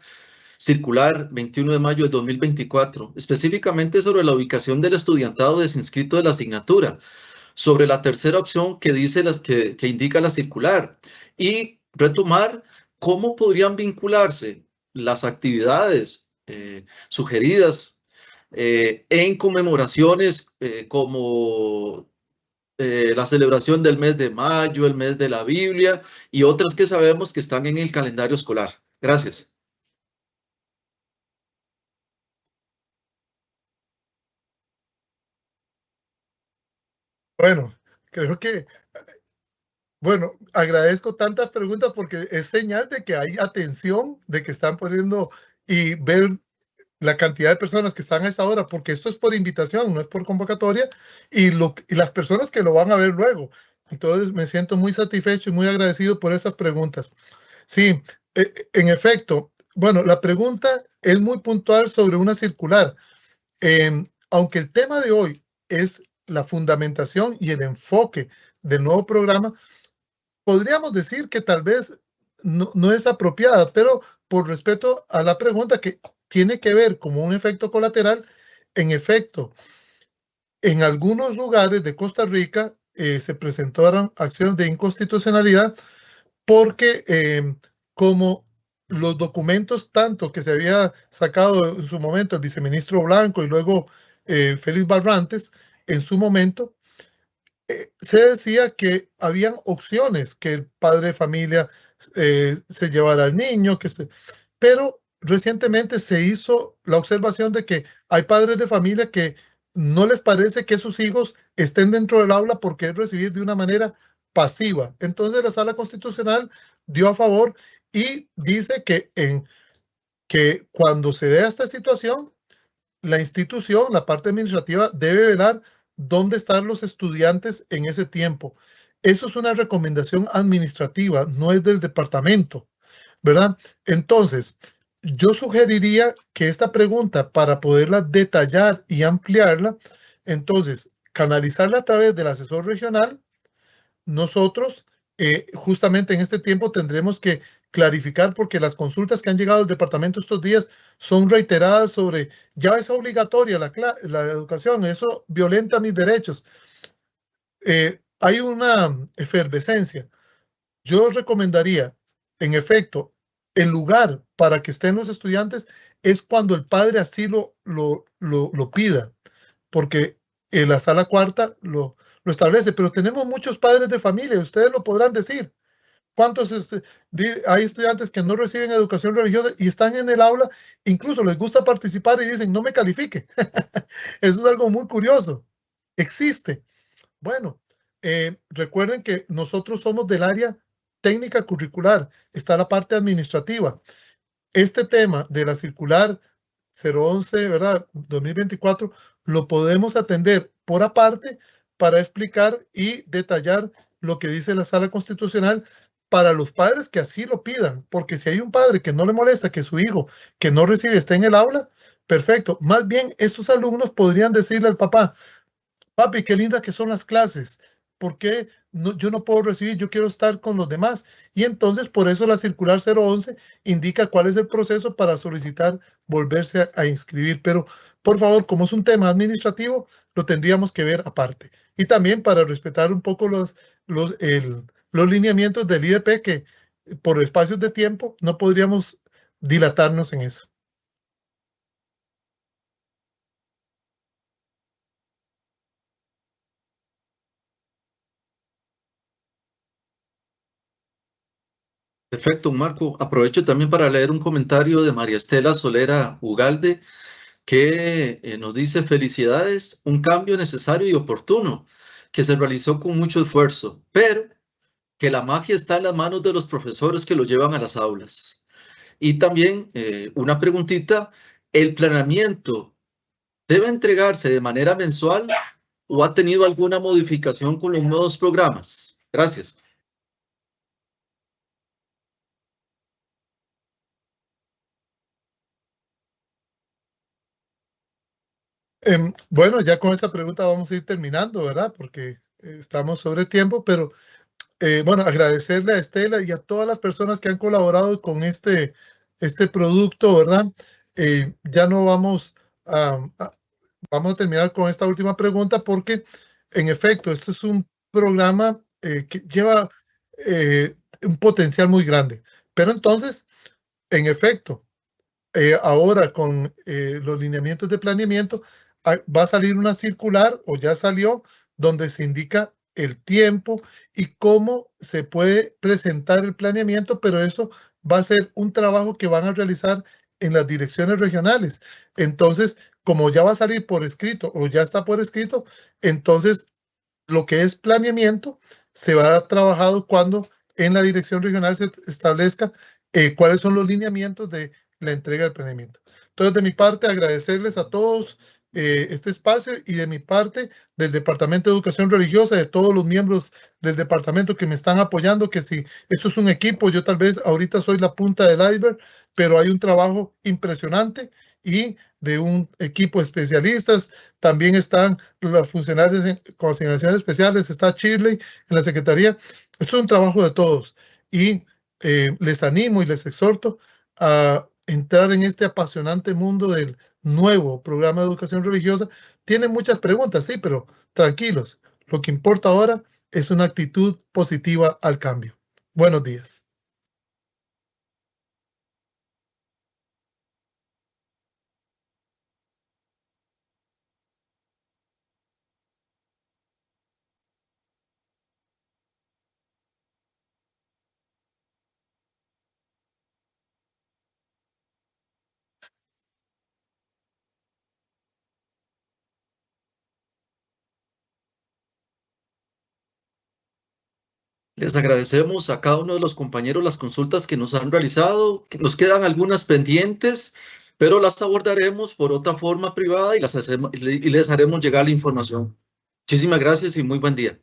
circular 21 de mayo de 2024, específicamente sobre la ubicación del estudiantado desinscrito de la asignatura, sobre la tercera opción que dice que indica la circular y retomar cómo podrían vincularse las actividades sugeridas en conmemoraciones como la celebración del mes de mayo, el mes de la Biblia y otras que sabemos que están en el calendario escolar. Gracias. Bueno, creo que, bueno, agradezco tantas preguntas porque es señal de que hay atención, de que están poniendo y ver la cantidad de personas que están a esta hora, porque esto es por invitación, no es por convocatoria, y las personas que lo van a ver luego. Entonces me siento muy satisfecho y muy agradecido por esas preguntas. Sí, en efecto, bueno, la pregunta es muy puntual sobre una circular. Aunque el tema de hoy es la fundamentación y el enfoque del nuevo programa, podríamos decir que tal vez no es apropiada, pero por respeto a la pregunta que tiene que ver como un efecto colateral, en efecto, en algunos lugares de Costa Rica se presentaron acciones de inconstitucionalidad porque como los documentos tanto que se había sacado en su momento el viceministro Blanco y luego Félix Barrantes, en su momento, se decía que habían opciones que el padre de familia se llevara al niño, pero recientemente se hizo la observación de que hay padres de familia que no les parece que sus hijos estén dentro del aula porque es recibir de una manera pasiva. Entonces la Sala Constitucional dio a favor y dice que cuando se dé esta situación, la institución, la parte administrativa, debe velar dónde están los estudiantes en ese tiempo. Eso es una recomendación administrativa, no es del departamento, ¿verdad? Entonces, yo sugeriría que esta pregunta, para poderla detallar y ampliarla, entonces, canalizarla a través del asesor regional, nosotros justamente en este tiempo tendremos que clarificar porque las consultas que han llegado al departamento estos días son reiteradas sobre ya es obligatoria la educación, eso violenta mis derechos. Hay una efervescencia. Yo recomendaría, en efecto, el lugar para que estén los estudiantes es cuando el padre así lo pida, porque en la sala cuarta lo establece, pero tenemos muchos padres de familia, ustedes lo podrán decir. ¿Cuántos hay estudiantes que no reciben educación religiosa y están en el aula, incluso les gusta participar y dicen, no me califique? Eso es algo muy curioso. Existe. Bueno, recuerden que nosotros somos del área técnica curricular, está la parte administrativa. Este tema de la circular 011, ¿verdad? 2024, lo podemos atender por aparte para explicar y detallar lo que dice la Sala Constitucional para los padres que así lo pidan, porque si hay un padre que no le molesta que su hijo que no recibe esté en el aula, perfecto. Más bien, estos alumnos podrían decirle al papá, papi, qué lindas que son las clases, ¿por qué yo no puedo recibir? Yo quiero estar con los demás. Y entonces, por eso la circular 011 indica cuál es el proceso para solicitar volverse a inscribir. Pero, por favor, como es un tema administrativo, lo tendríamos que ver aparte. Y también para respetar un poco los lineamientos del IDP, que por espacios de tiempo no podríamos dilatarnos en eso. Perfecto, Marco. Aprovecho también para leer un comentario de María Estela Solera Ugalde, que nos dice: felicidades, un cambio necesario y oportuno, que se realizó con mucho esfuerzo, pero que la magia está en las manos de los profesores que lo llevan a las aulas. Y también una preguntita: ¿el planeamiento debe entregarse de manera mensual o ha tenido alguna modificación con los nuevos programas? Gracias. Bueno, ya con esa pregunta vamos a ir terminando, ¿verdad? Porque estamos sobre tiempo, pero bueno, agradecerle a Estela y a todas las personas que han colaborado con este producto, ¿verdad? Ya no vamos vamos a terminar con esta última pregunta porque, en efecto, esto es un programa que lleva un potencial muy grande. Pero entonces, en efecto, ahora con los lineamientos de planeamiento, va a salir una circular, o ya salió, donde se indica el tiempo y cómo se puede presentar el planeamiento, pero eso va a ser un trabajo que van a realizar en las direcciones regionales. Entonces, como ya va a salir por escrito o ya está por escrito, entonces lo que es planeamiento se va a trabajado cuando en la dirección regional se establezca cuáles son los lineamientos de la entrega del planeamiento. Entonces, de mi parte, agradecerles a todos este espacio, y de mi parte, del Departamento de Educación Religiosa, de todos los miembros del departamento que me están apoyando, que si esto es un equipo, yo tal vez ahorita soy la punta del iceberg, pero hay un trabajo impresionante y de un equipo de especialistas. También están los funcionarios con asignaciones especiales, está Shirley en la Secretaría. Esto es un trabajo de todos y les animo y les exhorto a entrar en este apasionante mundo del nuevo programa de educación religiosa. Tienen muchas preguntas, sí, pero tranquilos. Lo que importa ahora es una actitud positiva al cambio. Buenos días. Les agradecemos a cada uno de los compañeros las consultas que nos han realizado. Nos quedan algunas pendientes, pero las abordaremos por otra forma privada y les haremos llegar la información. Muchísimas gracias y muy buen día.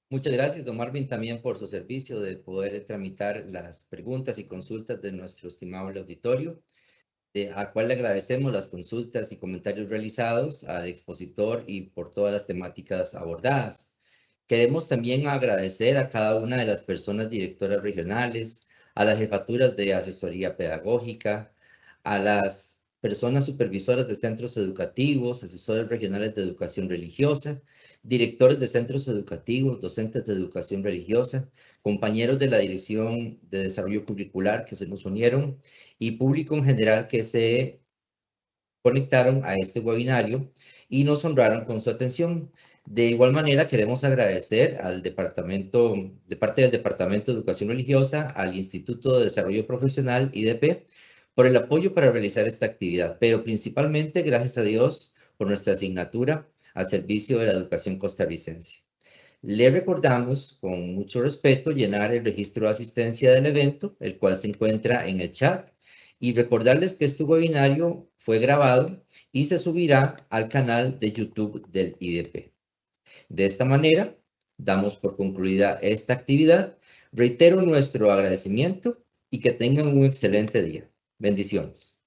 Muchas gracias, don Marvin, también por su servicio de poder tramitar las preguntas y consultas de nuestro estimado auditorio, a cual le agradecemos las consultas y comentarios realizados al expositor y por todas las temáticas abordadas. Queremos también agradecer a cada una de las personas directoras regionales, a las jefaturas de asesoría pedagógica, a las personas supervisoras de centros educativos, asesores regionales de educación religiosa, directores de centros educativos, docentes de educación religiosa, compañeros de la Dirección de Desarrollo Curricular que se nos unieron y público en general que se conectaron a este webinario y nos honraron con su atención. De igual manera, queremos agradecer al departamento, de parte del Departamento de Educación Religiosa, al Instituto de Desarrollo Profesional, IDP, por el apoyo para realizar esta actividad, pero principalmente, gracias a Dios, por nuestra asignatura al servicio de la educación costarricense. Le recordamos con mucho respeto llenar el registro de asistencia del evento, el cual se encuentra en el chat, y recordarles que este webinario fue grabado y se subirá al canal de YouTube del IDP. De esta manera, damos por concluida esta actividad. Reitero nuestro agradecimiento y que tengan un excelente día. Bendiciones.